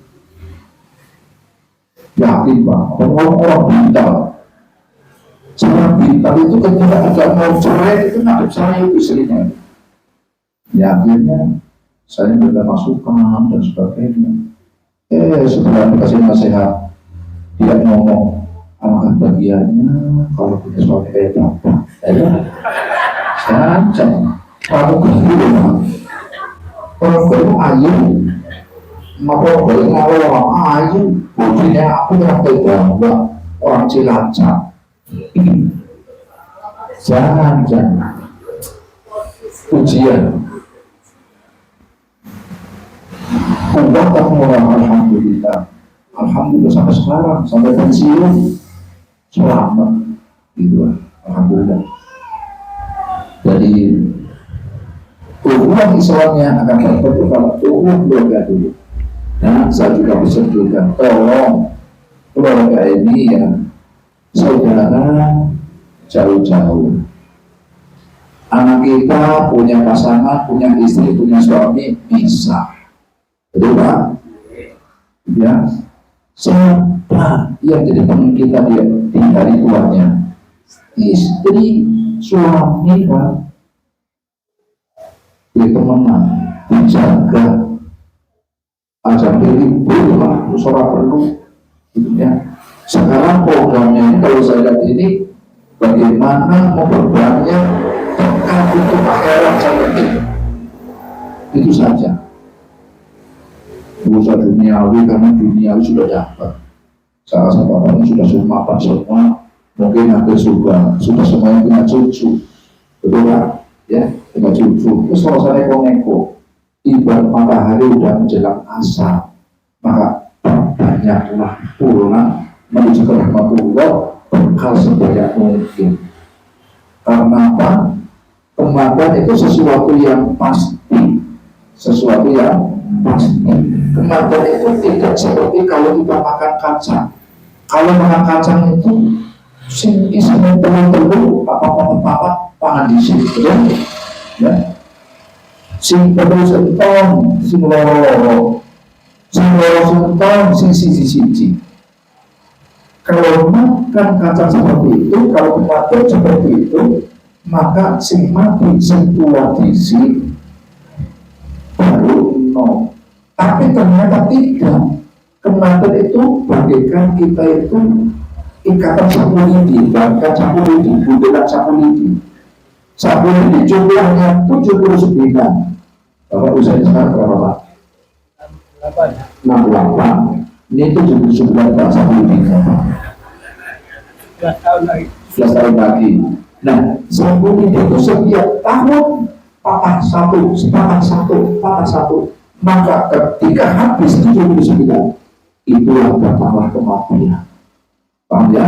Yakin Pak, orang pintar. Cara pintar itu ketika ada mau cerai itu nggak bisa itu istrinya. Ya akhirnya saya berikan masukan dan sebagainya. Setelah dikasih nasihat, dia ngomong, alangkah bagiannya kalau punya suami kayak bapak. Saja, kamu kecil, orang itu ayu, maka boleh ngawal ayu, buktinya aku yang terbawa orang Cilacap. Jangan ujian. Kuat tak mulai alhamdulillah sampai sekarang sampai pensiun selamat gitu alhamdulillah. Jadi hubungan Islamnya akan terbentuk kalau hubungan keluarga dulu. Nah, saya juga bersetujukan tolong keluarga ini ya saudara jauh-jauh. Anak kita punya pasangan, punya istri, punya suami bisa. Betul Pak? Ya. Siapa yang jadi teman kita dia tinggal di tuanya? Istri, suami Pak. Dia temenan, dijaga. Ajar pilih lah, suara perlu. Ya. Sekarang programnya ini kalau saya lihat ini bagaimana memperbanyak bekal untuk akhirat saya itu saja. Usaha duniawi karena duniawi sudah dapat. Salah satu bapaknya sudah semua, mungkin hampir sudah semuanya punya cucu, betul kan? ya kita cucu terus kalau saya neko ibarat matahari udah menjelang asar maka banyaklah pulang menuju ke rahmatullah bekal sebanyak mungkin. Karena apa? Kematian itu sesuatu yang pasti, sesuatu yang pasti. Kematian itu tidak seperti kalau kita makan kacang. Kalau makan kacang itu sing isinya telur apa pangan di sini, ya. Sing perlu sentong, sing loro sentong, sing siji. Kalau makan kacang seperti itu, kalau kematian seperti itu, maka sing mati sing tua disi baru no. Tapi ternyata tidak. Kematian itu bagaikan kita itu ikatan sapu lidi, bahkan sapu lidi, budelan sapu lidi. Sapu lidi jumlahnya 79. Bapak usianya sekarang berapa Pak? 68. Ini 79 Pak sapu lidi. 11 tahun lagi. Nah, sapu lidi itu setiap tahun patah satu. Maka ketika habis 79, itulah datanglah kematian. Paham ya?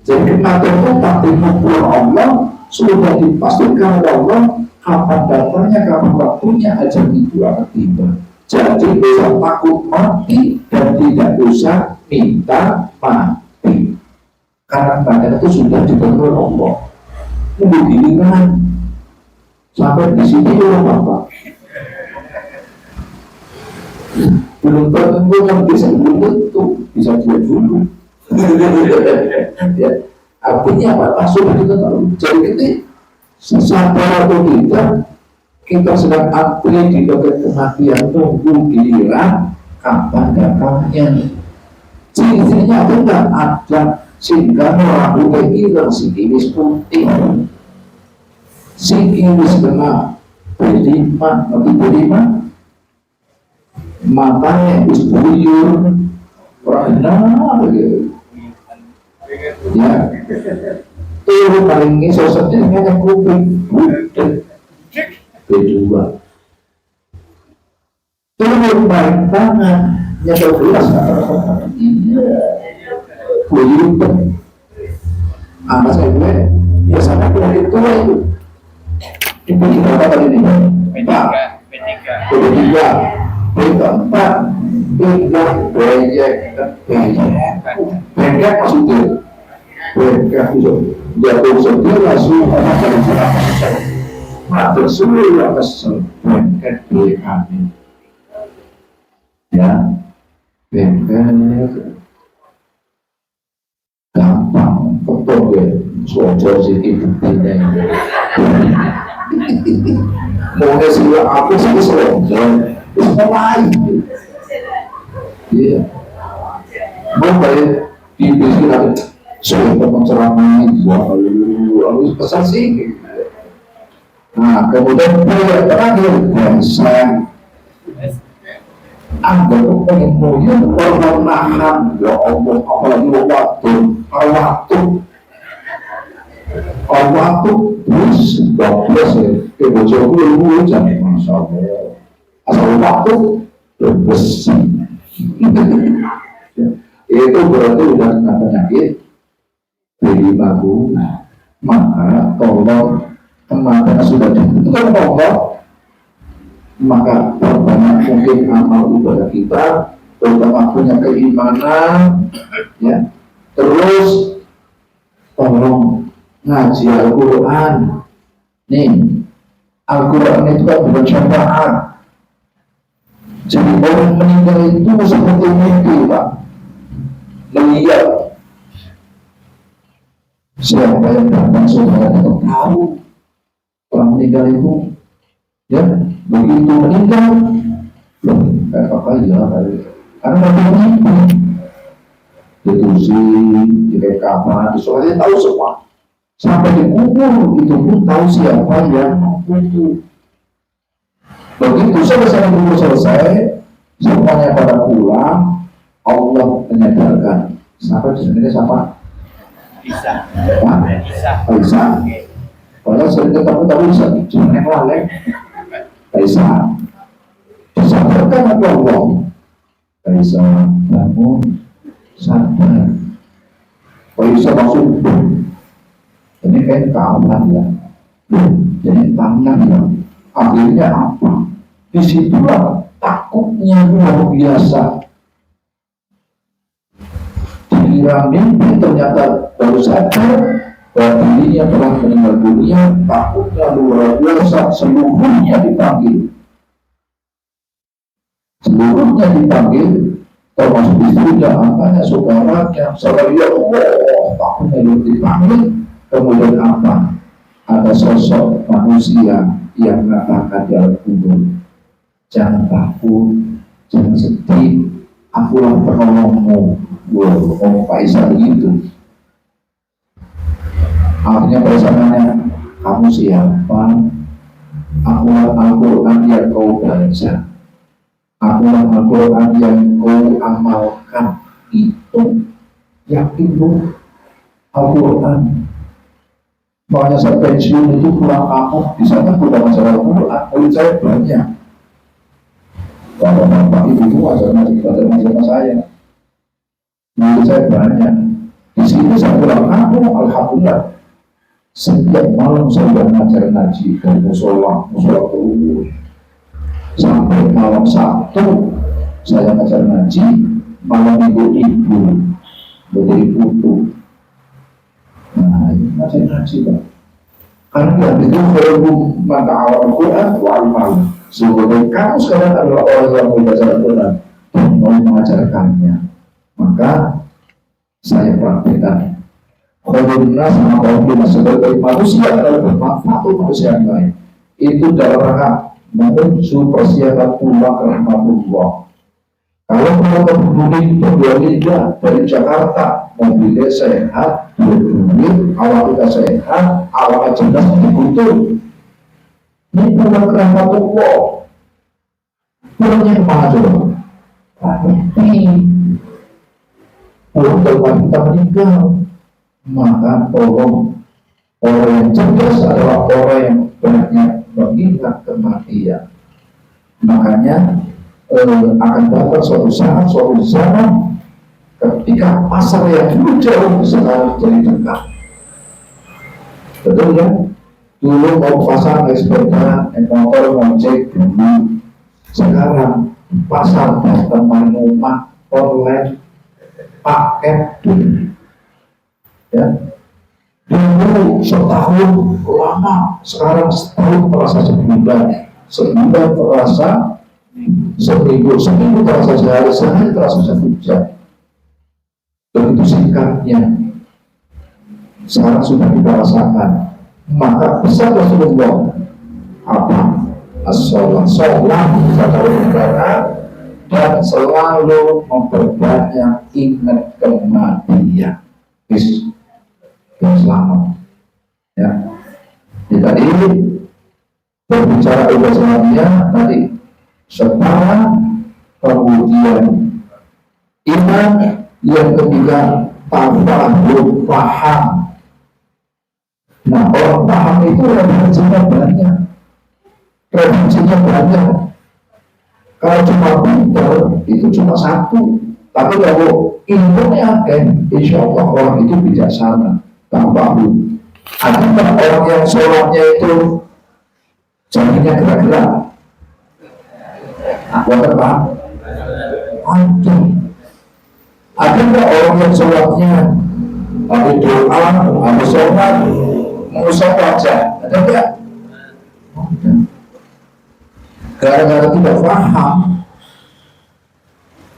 Jadi kematian itu takdir Allah sudah dipastikan oleh Allah kapan datangnya, kapan waktunya ajal itu akan tiba. Jadi bisa takut mati dan tidak usah minta mati. Karena kematian itu sudah ditentukan Allah. Tunggu dirikan sampai di sini ya Bapak. Belum tentu yang bisa bisa dia dulu. Ya, artinya apa? Sudah kita tahu. Jadi kita sadar atau tidak, kita sedang antri di dekat kematian, tunggu giliran kapan datangnya. Ciri-cirinya ada nggak? Ada. Sehingga rambutnya hilang, si iris putih, si iris kena berlima, matanya itu buyur, benar gitu. Ya, itu paling ini sosoknya hanya kuping, kedua. Turun paling tangan, ya jelas buyur. Anak saya gue biasanya penyakit tua itu. Itu kita apa tadi ini? P3, P4, bengkak maksudnya bengkak itu jatuh sedih langsung mati semua kesel bengkak kami ya bengkak gampang betul ya suatu sedikit tidak mau ngasih aku sih selesai mulai iya mulai di bisnis ada sudah penceramah harus pesan sih. Nah kemudian terakhir biasa anda pengen mulia permenahan ya Allah apalagi waktu terus 12 ya kebocor dulu jangan masya Allah asal waktu bersih itu berarti udah kena penyakit jadi bagus. Maka tolong kematian sudah ditentukan Allah, maka perbanyak mungkin amal ibadah kita, terutama punya keimanan ya. Terus tolong ngaji Al-Quran nih, Al-Quran itu kan bermanfaat. Jadi orang meninggal itu seperti mimpi Pak, melihat siapa yang datang saudara tidak tahu. Orang meninggal itu ya begitu meninggal loh kayak apa ya karena mereka mimpi ditusi di kamar soalnya tahu semua sampai dikubur itu pun tahu siapa yang mengubur. Begitu selesai semuanya pada pulang, Allah menyadarkan sampai di sini siapa? Bisa. Padahal sering ketemu tapi bisa dijunek lalek. Bisa disadarkan oleh Allah. Bisa bangun sadar. Bisa masuk. Ini kayak kawan ya. Jadi tangan ya. Akhirnya apa? Disitulah takutnya luar biasa. Dikira mimpi ternyata baru sadar bahwa dirinya telah meninggal dunia. Takutnya luar biasa. Seluruhnya dipanggil. Termasuk istrinya, anaknya, saudaranya, ya Allah, takutnya luar dipanggil. Kemudian apa? Ada sosok manusia yang mengatakan di alam kubur, jangan takut, jangan sedih, akulah penolongmu. Ngomong Pak Isa begitu. Akhirnya pada zamannya, kamu siapa? Akulah Al-Quran yang kau baca, akulah Al-Quran yang kau amalkan. Itu yakin bu Al-Quran. Makanya saya pensiun itu pulang kampung, di sana sudah masalah Al-Quran, murid saya banyak. Kalau bapak ibu itu ada masalah saya, murid saya banyak. Di sini saya pulang kampung, alhamdulillah. Setiap malam saya sudah mengajar ngaji dari musola terus sampai malam Sabtu saya mengajar ngaji, malam ibu menjadi putu. Nah, ini masih ngaji Pak. Karena itu kalau maka awal Al-Quran wa'al sebagai kamu sekarang adalah orang yang membaca Al-Quran dan mau mengajarkannya, maka saya praktekkan. Kalau sama kaum sebagai manusia adalah bermanfaat untuk manusia yang lain. Itu dalam rangka menuju persiapan pulang rahmatullah. Kalau kita berdiri dari Jakarta, mobilnya sehat, duit, awal kita sehat, awal jelas dibutuh. Ini pulang rahmatullah. Pulangnya kemana coba? Pulang tempat kita meninggal. Maka tolong, orang yang cerdas adalah orang yang banyak mengingat kematian. Makanya akan datang suatu saat, suatu zaman ketika pasar yang dulu jauh sekarang jadi dekat. Betul ya? Dulu mau pasar naik sepeda, naik motor, ngojek dulu. Sekarang pasar datang main rumah, online, paket dulu. Ya, dulu setahun lama, sekarang setahun terasa sebulan terasa seminggu terasa sehari terasa satu jam. Begitu singkatnya. Sekarang sudah kita rasakan. Maka pesan Rasulullah apa? Sholat kata negara dan selalu memperbanyak ingat kematian. Selamat ya. Tadi berbicara ibadahnya tadi setara, kemudian iman, yang ketiga tafahum, paham. Nah, orang paham itu referensinya banyak. Kalau cuma pintar itu cuma satu, tapi kalau ilmunya kan, insya Allah orang itu bijaksana. Tafahum. Ada orang yang sholatnya itu jadinya gerak-gerak. Apa? Ada orang yang sholatnya ada doa, ada sholat, mengusap wajah. Ada enggak? Gara-gara tidak paham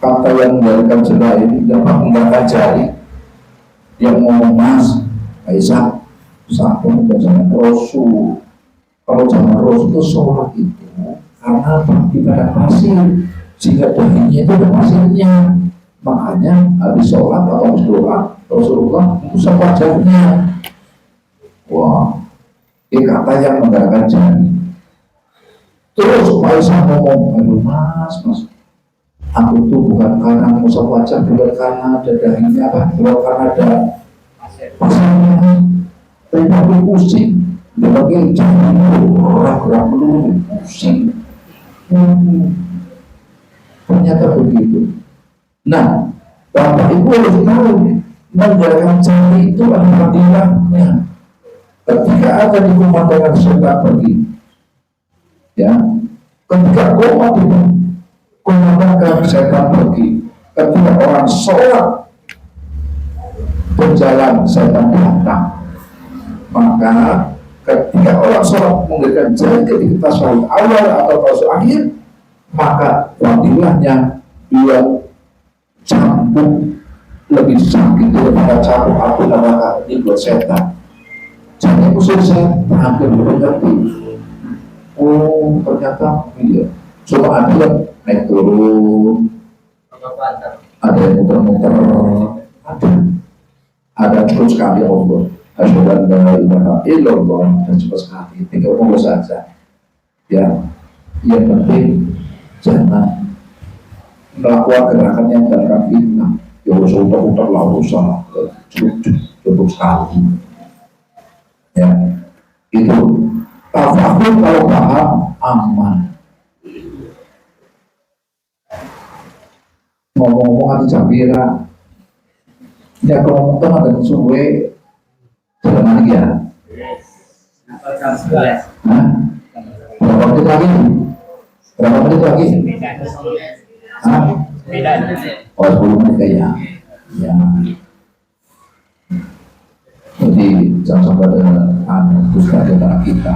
kata yang memberikan celah ini dapat menggunakan jari yang ngomong Mas Aisyah satu zaman Rasul. Kalau zaman Rasul itu sholat itu karena ibadah pasir, sehingga dahinya itu ada pasirnya. Makanya habis sholat atau habis doa Rasulullah mengusap wajahnya. Wah, ini kata yang menggunakan jari. Terus Aisyah ngomong, aduh mas, aku tuh bukan karena mengusap wajah, bukan karena ada dahinya, bukan karena ada pasirnya, tapi aku pusing. Jadi jangan gerak-gerak melulu, pusing. Ternyata begitu. Nah, Bapak Ibu harus tahu menggerakkan jari itu adalah fadilahnya. Ketika ada di pemandangan setan pergi, ya, ketika koma di pemandangan setan pergi, ketika orang sholat berjalan setan datang, maka ketika orang sholat menggerakkan jari ketika sholat awal atau sholat akhir, maka fadilahnya dia campur lebih sakit daripada campur api neraka di buat setan. Jadi musuh saya hampir mengerti. Oh ternyata iya. Coba ada yang naik turun, ada yang muter-muter, ada terus sekali Allah. Asyhadu an la ilaha illallah, dan cepat sekali. Tinggal ngomong saja. Ya, yang penting jangan melakukan gerakan yang gerakan fitnah. Ya usah utak-utak lah, usah cukup sekali. Ya, itu tafakur kalau paham aman. Ngomong-ngomong ada Jabira, ya kalau ngomong ada suwe, jalan lagi ya. Hah? Berapa menit lagi? Berapa menit lagi? Hah? Oh 10 menit kayaknya. Ya. Jadi jangan sampai ada dusta di antara kita.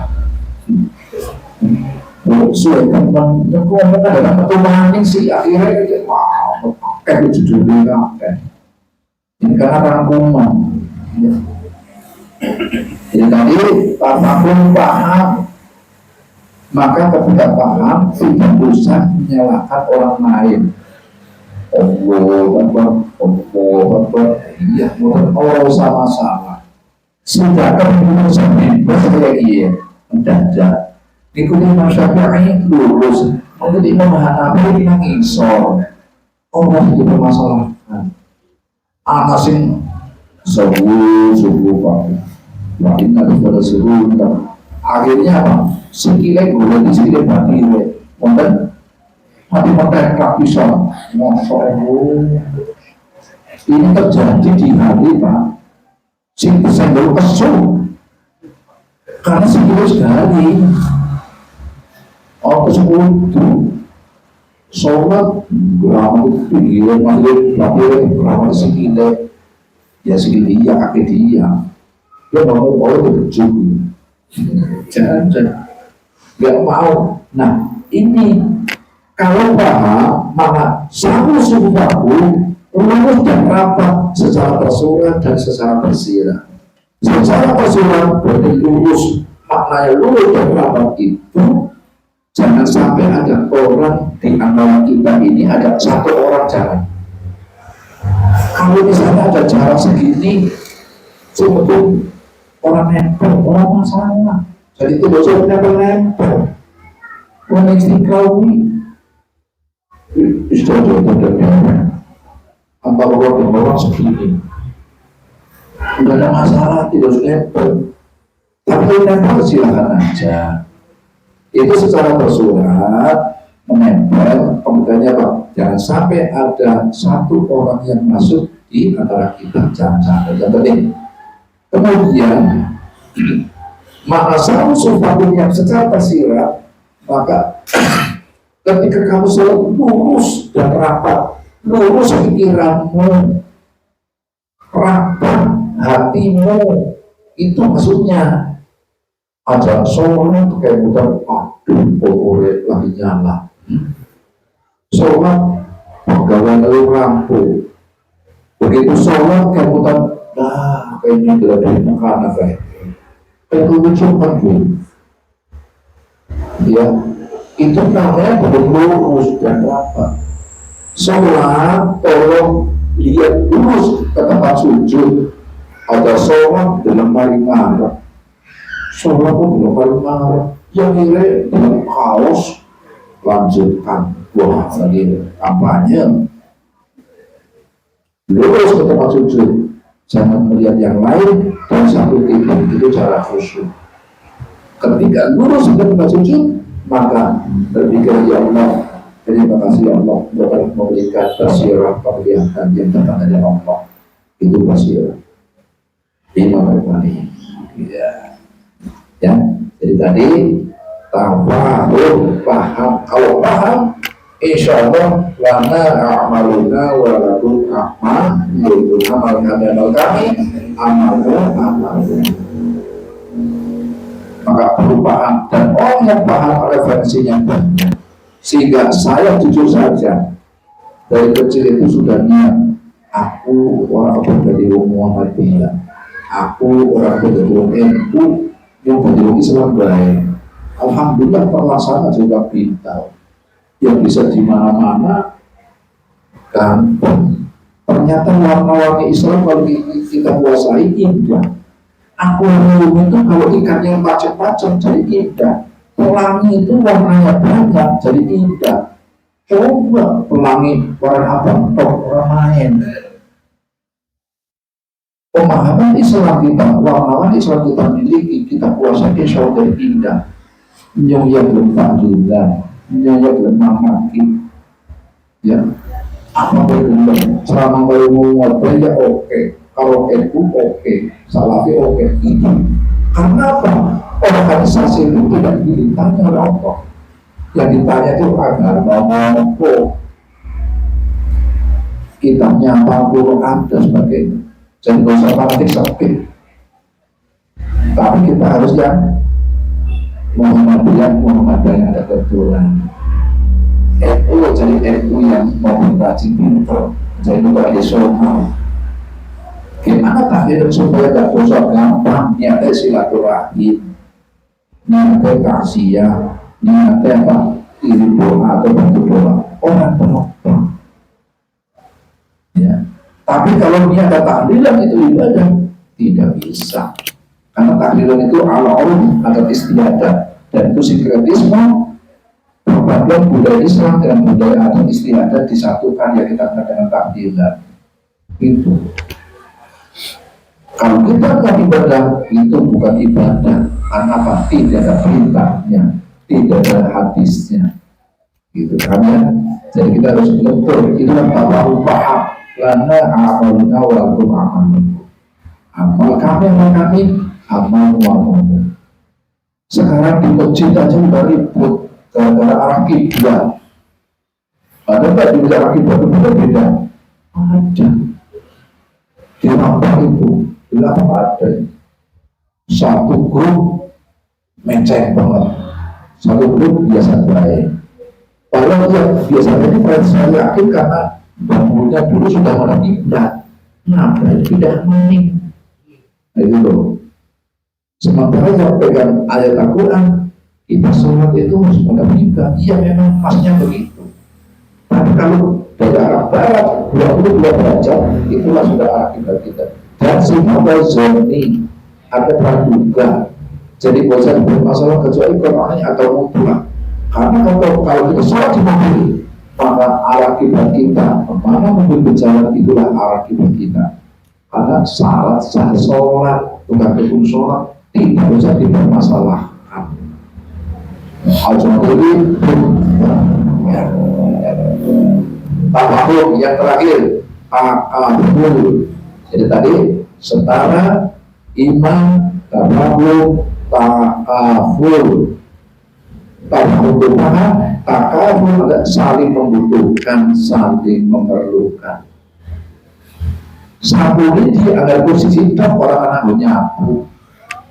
Suwe kan ngomong ada pertemuan sih akhirnya gitu. Wow, kayak judulnya kan. Ini karena rangkuman. Jadi tadi paham, maka ketika paham tidak usah menyalahkan orang lain. Iya, orang sama-sama. Sudah kemudian bebas kayak gini, mendadak. Ikuti masyarakat lurus, menjadi memahami mengisor. Orang itu bermasalahkan. Anak sing subuh pagi, makin ada pada subuh. Akhirnya apa? Sekilai gula di sekilai mati, mati rapisan. Masya Allah. Ini terjadi di hari Pak. Sing senggol kesel karena sekilo sekali sekutu sholat berapa itu masih berapa sekilo ya sekilo dia kaki dia mau itu juga jangan nggak mau. Nah ini kalau paham maka satu subuh lurus dan rapat secara tersurat dan secara tersirat. Secara tersurat berarti lurus, maknanya lurus dan rapat itu jangan sampai ada orang di antara kita ini ada satu orang jalan. Kalau di sana ada jarak segini, sebetulnya orang nempel, orang masalah. Jadi itu dosa nempel. Orang istiqlal ini istiqlal antara orang dan orang segini tidak ada masalah, tidak harus nempel. Tapi kalau nempel silakan aja, itu secara tersurat menempel. Kemudiannya Pak, jangan sampai ada satu orang yang masuk di antara kita, jangan sampai. Yang penting kemudian maka satu sesuatu yang secara tersirat, maka ketika kamu selalu lurus dan rapat, lurus pikiranmu, rapat hatimu, itu maksudnya ada sholat kayak muter, aduh pokoknya lagi nyala. Sholat pegawai lalu rampung, begitu sholat kayak muter, nah kayaknya tidak ada makanan kayak lucu kan ya, itu namanya belum lurus dan rapat. Sholat, tolong lihat lurus ke tempat sujud. Ada sholat dalam hari marah, sholat pun dalam hari marah, yang ini dalam kaos, lanjutkan. Wah, lagi kampanye. Lurus ke tempat sujud, jangan melihat yang lain dan satu titik, itu cara khusyuk. Ketika lurus sudah kita sujud, maka berpikir, ya Allah, terima kasih ya Allah, Engkau telah memberikan basirah penglihatan yang datang dari Allah. Itu basirah. Lima kali. Ya. Ya. Jadi tadi tafahum, paham. Kalau paham, insya Allah lana a'maluna wa lakum a'mal, yaitu amal kami amalnya. Maka perlu paham, dan orang yang paham referensinya banyak, sehingga saya jujur saja dari kecil itu sudah niat, aku orang dari Muhammadiyah, aku orang dari NU yang dari Islam baik. Alhamdulillah terlaksana juga pintar, yang bisa di mana-mana gampang. Ternyata warna-warni Islam kalau kita kuasai indah. Akuarium itu kalau ikannya macam-macam jadi indah. Pelangi itu warnanya banyak jadi indah. Coba pelangi warna abang tok main. Pemahaman Islam kita, warna-warni Islam kita miliki, kita kuasai, insya Allah jadi indah. Nyonya belum takdilan, nyonya belum mamaki. Ya, apa belum? Selama kalau mau ngobrol ya oke. Kalau NU oke, Salafi oke, itu karena apa? Organisasi itu tidak ditanya oleh Allah. Yang ditanya itu agama mampu, kitabnya Al-Quran dan sebagainya. Jadi nggak usah fanatik sakit. Tapi kita harus yang Muhammadiyah ada kebetulan. NU jadi NU yang mau mengkaji pintar, jadi nggak disoal. Gimana takdir supaya gak gosok gampang? Niatnya silaturahim, niatnya kasihan, niatnya apa? Iri doa atau bantu doa. Orang berubah. Ya. Tapi kalau niat tahlilan itu ibadah, tidak bisa. Karena tahlilan itu ala Allah adat istiadat, dan itu sinkretisme perpaduan budaya Islam dengan budaya adat istiadat disatukan, ya kita dengan tahlilan. Itu. Kalau kita nggak ibadah, itu bukan ibadah. Karena apa? Tidak ada perintahnya, tidak ada hadisnya. Gitu kan ya. Jadi kita harus betul. Itu yang tahu paham. Lana amaluna wa lakum a'malukum. Amal kami, amal. Sekarang di masjid aja udah ribut gara-gara arah kiblat. Ada nggak di arah kiblat itu berbeda? Ada. Di apa itu? Bilang ada satu grup menceng banget, satu grup biasa baik. Kalau yang biasanya ini saya yakin karena bangunnya dulu sudah orang ibadah, nah tidak maning. Nah itu loh. Sementara yang pegang ayat Al-Quran, kita sholat itu harus pada ibadah. Iya memang pasnya begitu. Tapi kalau dari arah barat 22 derajat, itulah sudah arah kita. Dan semua zoni ada praduga. Jadi bosan bermasalah kecuali Qur'annya atau mutlak. Karena kalau kita sholat di mobil, maka arah kiblat kita kemana mobil berjalan itulah arah kiblat kita. Karena syarat sah sholat bukan rukun sholat tidak usah dipermasalahkan. Al-Jum'ah Tabahuh yang terakhir Ta'abul. Jadi tadi setara iman, tabahuh, ta'aful. Tabahuh itu mana? Ta'aful ada saling membutuhkan, saling memerlukan. Sapu ini agar posisi tak orang anak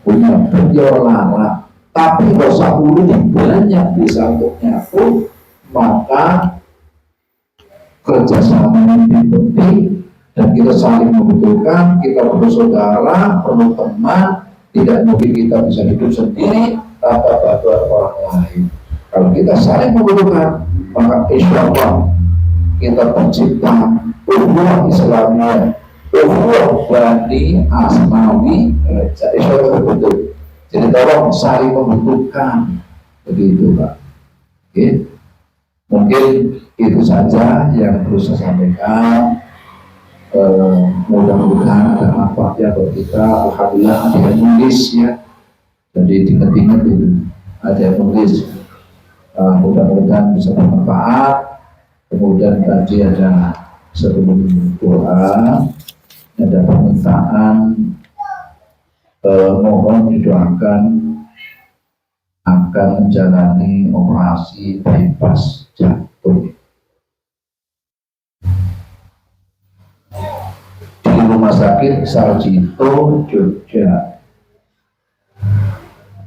punya berjolah. Tapi kalau sapu ini banyak bisa untuk nyapu, maka kerjasama ini penting dan kita saling membutuhkan. Kita perlu saudara, perlu teman. Tidak mungkin kita bisa hidup sendiri tanpa bantuan orang lain. Kalau kita saling membutuhkan, maka insya Allah kita tercipta ukhuwah Islamiyah, ukhuwah Bani Asmawi. Insya Allah betul. Jadi tolong saling membutuhkan, begitu Pak. Oke, mungkin itu saja yang perlu saya sampaikan. Mudah-mudahan ada manfaatnya buat kita. Alhamdulillah ada yang nulis ya. Jadi diingat-ingat itu ada yang nulis. Mudah-mudahan bisa bermanfaat. Kemudian tadi ada sebelum doa ada permintaan mohon didoakan akan menjalani operasi bypass jantung di Rumah Sakit Sarjito, Jogja.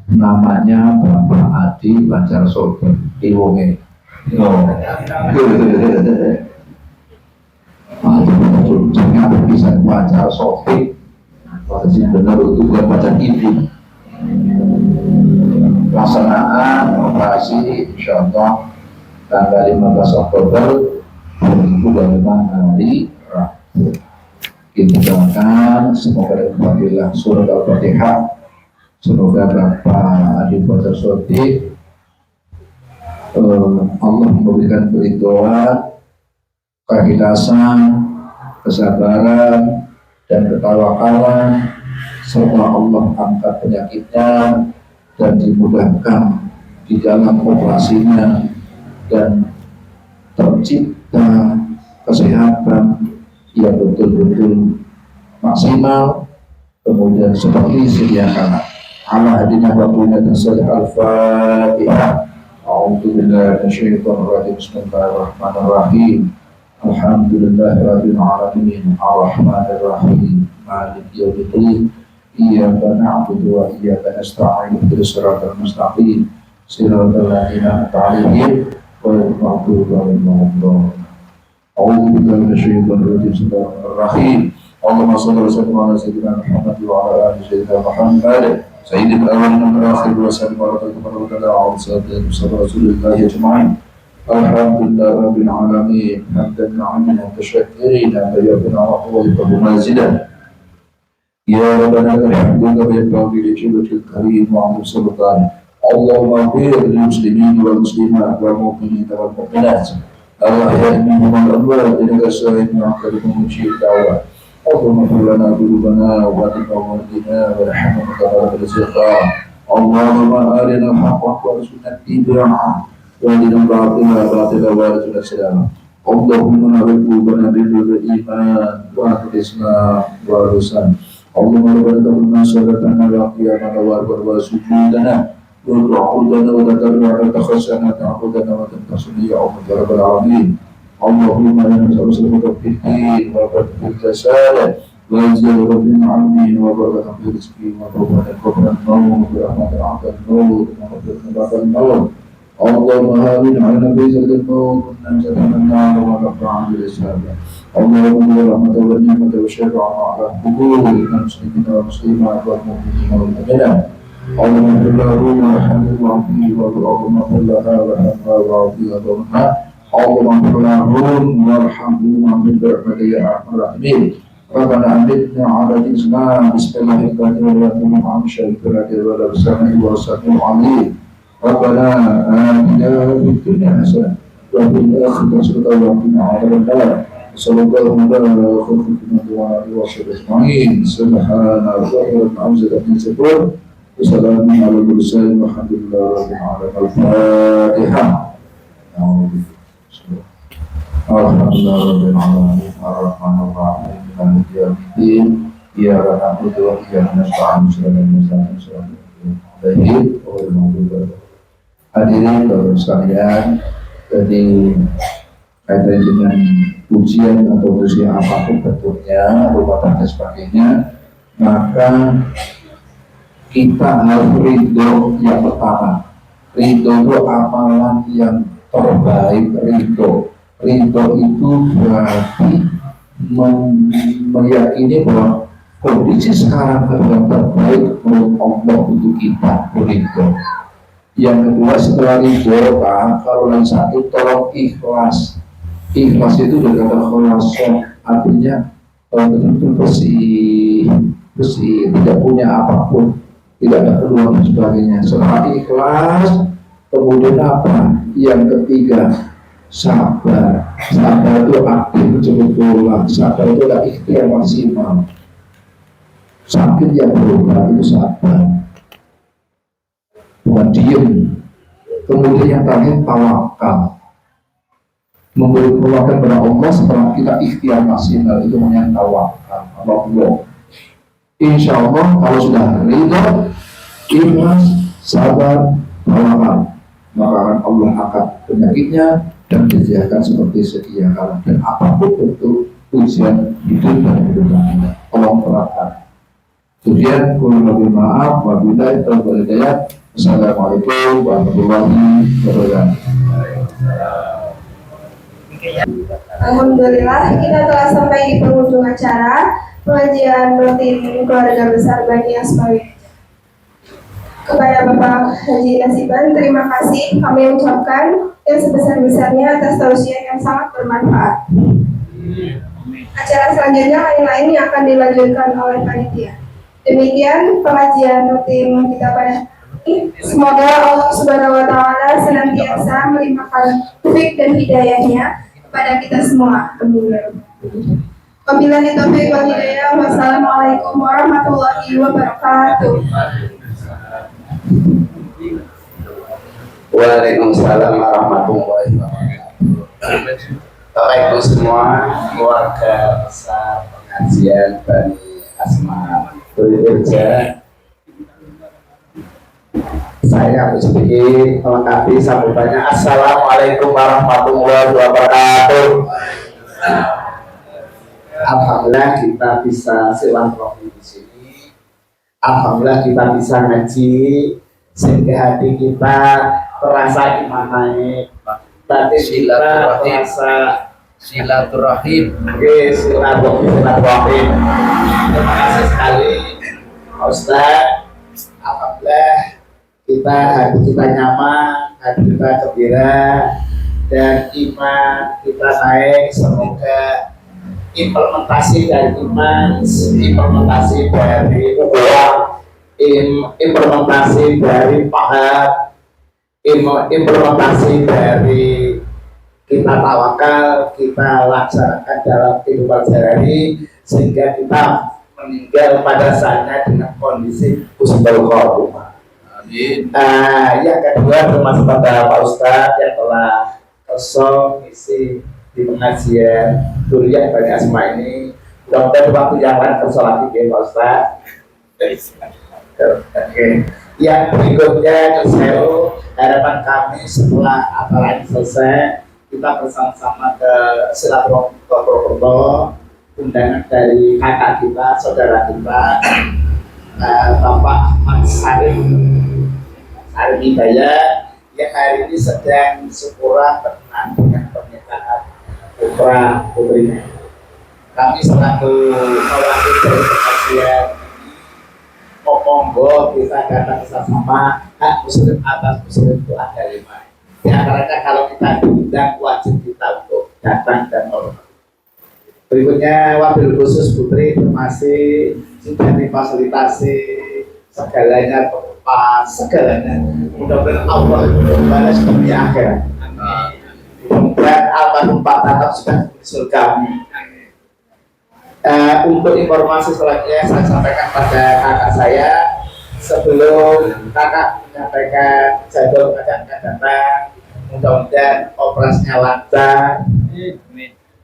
Namanya Bapak Adi Banjar Sober Iwonge. Jangan bisa baca Sofi, pasti benar itu bukan baca TV. Pelaksanaan operasi insyaallah tanggal 15 Oktober 2025 hari Rabu. Kita doakan semoga Alhamdulillah surah Al-Fatihah. Semoga Bapak Adi Banjar Sofi Allah memberikan keridhaan, keikhlasan, kesabaran, dan ketawakalan, serta Allah angkat penyakitnya dan dimudahkan di dalam operasinya dan tercipta kesehatan yang betul-betul maksimal. Kemudian seperti sedia kala ala hadinah wa qulna salih al-fatihah. A'udzu billahi minasyaitonir rajim. Bismillahirrahmanirrahim. Alhamdulillahirabbil alamin. Arrahmanir rahim. Maliki yaumiddin. Iyyaka na'budu wa iyyaka nasta'in. Ihdinas siratal mustaqim. Siratal ladzina an'amta 'alaihim ghairil maghdubi 'alaihim waladdallin. A'udzu billahi minasyaitonir rajim. Bismillahirrahmanirrahim. Allahumma shalli wa sallim ala sayyidina Muhammad wa ala ali sayyidina Muhammad. سيد الأولين والآخرين وسلم على رسول الله أجمعين. الحمد لله رب العالمين حمدا نعما متشكرين فيرضنا ويحب منازلا. يا ربنا لك الحمد كما ينبغي لجلالك الكريم وعظيم سلطانك. اللهم اغفر للمسلمين والمسلمات والمؤمنين والمؤمنات الأحياء منهم والأموات إنك السميع العليم مجيب الدعوات. اللهم اغفر لنا ذنوبنا وذنوب والدنا وارحمنا كما رزقنا. اللهم أرنا الحق وارزقنا اتباعه وأرنا الباطل باطلا وارزقنا السلامة. اللهم نور قلوبنا بنور الإيمان وأخلصنا والرسل. اللهم ربنا تقبل صلاتنا وقيامنا وسجودنا وتعودنا وتضرعنا وتخشعنا تعبدنا وتنتصرنا يا رب العالمين. اللهم انا نسأل سلامك في الدين وبركة في الجسد وانزل رب العالمين وبركة في الرزق وبركة قبل النوم برحمة عبد النور وبركة بعد النور. اللهم هاون على بيزة الموت ونجد من النار ونفع عن الإسلام. اللهم برحمة والنعمة والشفاعة على قبور المسلمين والمسلمات والمؤمنين والمؤمنات. اللهم اغفر لهم وارحمهم وعافهم اللهم اغفر لها وارحمها وعافها وارحمها. اللهم اغفر لهم وارحمهم وعافهم برحمتك يا ارحم الراحمين. ربنا امتنا على الاسلام بسم الله الرحمن الرحيم عن شرك الذي ولا بسمه وسميع عليم. ربنا آتنا في الدنيا حسنة وفي الآخرة حسنة وقنا عذاب النار. صلى الله على خلقنا وعلى وصحبه أجمعين. سبحان ربك رب العزة عما يصفون وسلام على المرسلين والحمد لله رب العالمين. الفاتحة. الحمد لله رب العالمين الرحمن الرحيم مالك يوم الدين إياك نعبد وإياك نستعين اهدنا الصراط المستقيم. Hadirin Bapak sekalian, jadi kaitan dengan ujian atau ujian apapun bentuknya, dan sebagainya, maka kita harus ridho yang pertama. Ridho itu amalan yang terbaik. Ridho itu berarti meyakini bahwa kondisi sekarang yang terbaik menurut Allah untuk kita ridho. Yang kedua setelah ridho, kalau yang sakit tolong ikhlas. Ikhlas itu dari kata khulasoh, artinya betul-betul bersih, tidak punya apapun, tidak ada keluhan dan sebagainya. Setelah ikhlas, kemudian apa? Yang ketiga, sabar. Sabar itu aktif betul-betul. Sabar itu adalah ikhtiar maksimal. Sakit yang berubah itu sabar. diem. Kemudian yang terakhir tawakal, memberi perwakilan kepada Allah setelah kita ikhtiar maksimal, itu namanya tawakal. Allah. Insya Allah kalau sudah ridho, ikhlas, sabar, tawakal, maka akan Allah angkat penyakitnya dan disediakan seperti sedia kala, dan apapun bentuk ujian hidup dan hidup kita Allah perhatikan. Kemudian kurang lebih maaf, wabillahi taufiq wal hidayah. Assalamualaikum warahmatullahi wabarakatuh. Alhamdulillah, kita telah sampai di penghujung acara pengajian rutin keluarga besar Bani Asmawi. Kepada Bapak Haji Nasiban, terima kasih kami ucapkan yang sebesar-besarnya atas tausiah yang sangat bermanfaat. Acara selanjutnya lain-lain yang akan dilanjutkan oleh panitia. Demikian pengajian rutin kita pada ini. Semoga Allah Subhanahu wa taala senantiasa melimpahkan taufik dan hidayahnya kepada kita semua. Amin. Wabillahi taufiq wal hidayah. Wassalamualaikum warahmatullahi wabarakatuh. Waalaikumsalam warahmatullahi wabarakatuh. Bapak Ibu semua, keluarga besar pengajian Bani Asma Bekerja, saya sedikit melengkapi sambutannya. Assalamualaikum warahmatullahi wabarakatuh. Alhamdulillah kita bisa silaturahmi di sini. Alhamdulillah kita bisa ngaji sehingga hati kita terasa iman naik, batin kita terasa silaturahim. Oke, silaturahim. Terima kasih sekali Pak Ustaz. Alhamdulillah kita hati kita nyaman, hati kita gembira, dan iman kita naik. Semoga implementasi dari iman, implementasi dari uang, implementasi dari paham, implementasi dari kita tawakal, kita laksanakan dalam kehidupan sehari-hari, sehingga kita meninggal pada saatnya dengan kondisi husnul khotimah. Amin. Yang kedua termasuk pada Pak Ustadz yang telah kosong isi di pengajian Durian Bani Asma ini. Mudah-mudahan waktu yang lain tersolat di Pak Ustadz. Oke. Yang berikutnya harapan kami setelah acara ini selesai, kita bersama-sama ke silaturahmi ke Purwokerto, undangan dari kakak kita, saudara kita, Bapak Ahmad Sarim Hidayat, yang hari ini sedang syukuran berkenan dengan pernikahan putra putrinya. Kami selaku mewakili dari pengajian monggo kita datang bersama. Hak muslim atas muslim itu ada 5. Di antaranya kalau kita diundang wajib kita untuk datang dan hormat. Berikutnya wabil khusus Putri masih sudah difasilitasi segalanya, berupa segalanya. Mudah-mudahan Allah membalas seperti akhirat. Mudah-mudahan almarhum Pak Tatap sudah di surga. Untuk informasi selanjutnya saya sampaikan pada kakak saya. Sebelum kakak menyampaikan jadwal akan datang, mudah-mudahan operasinya lancar,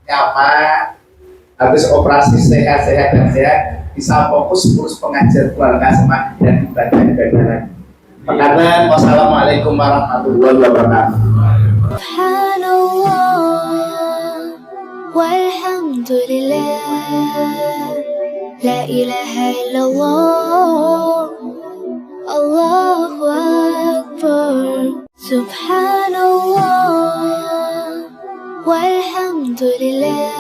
nyaman, habis operasi sehat-sehat dan sehat, bisa fokus urus pengajian keluarga semakin dan ibadah-ibadah lagi. Perkataan wassalamualaikum warahmatullahi wabarakatuh. Subhanallah walhamdulillah, la ilaha illallah, Allahu Akbar. Subhanallah walhamdulillah.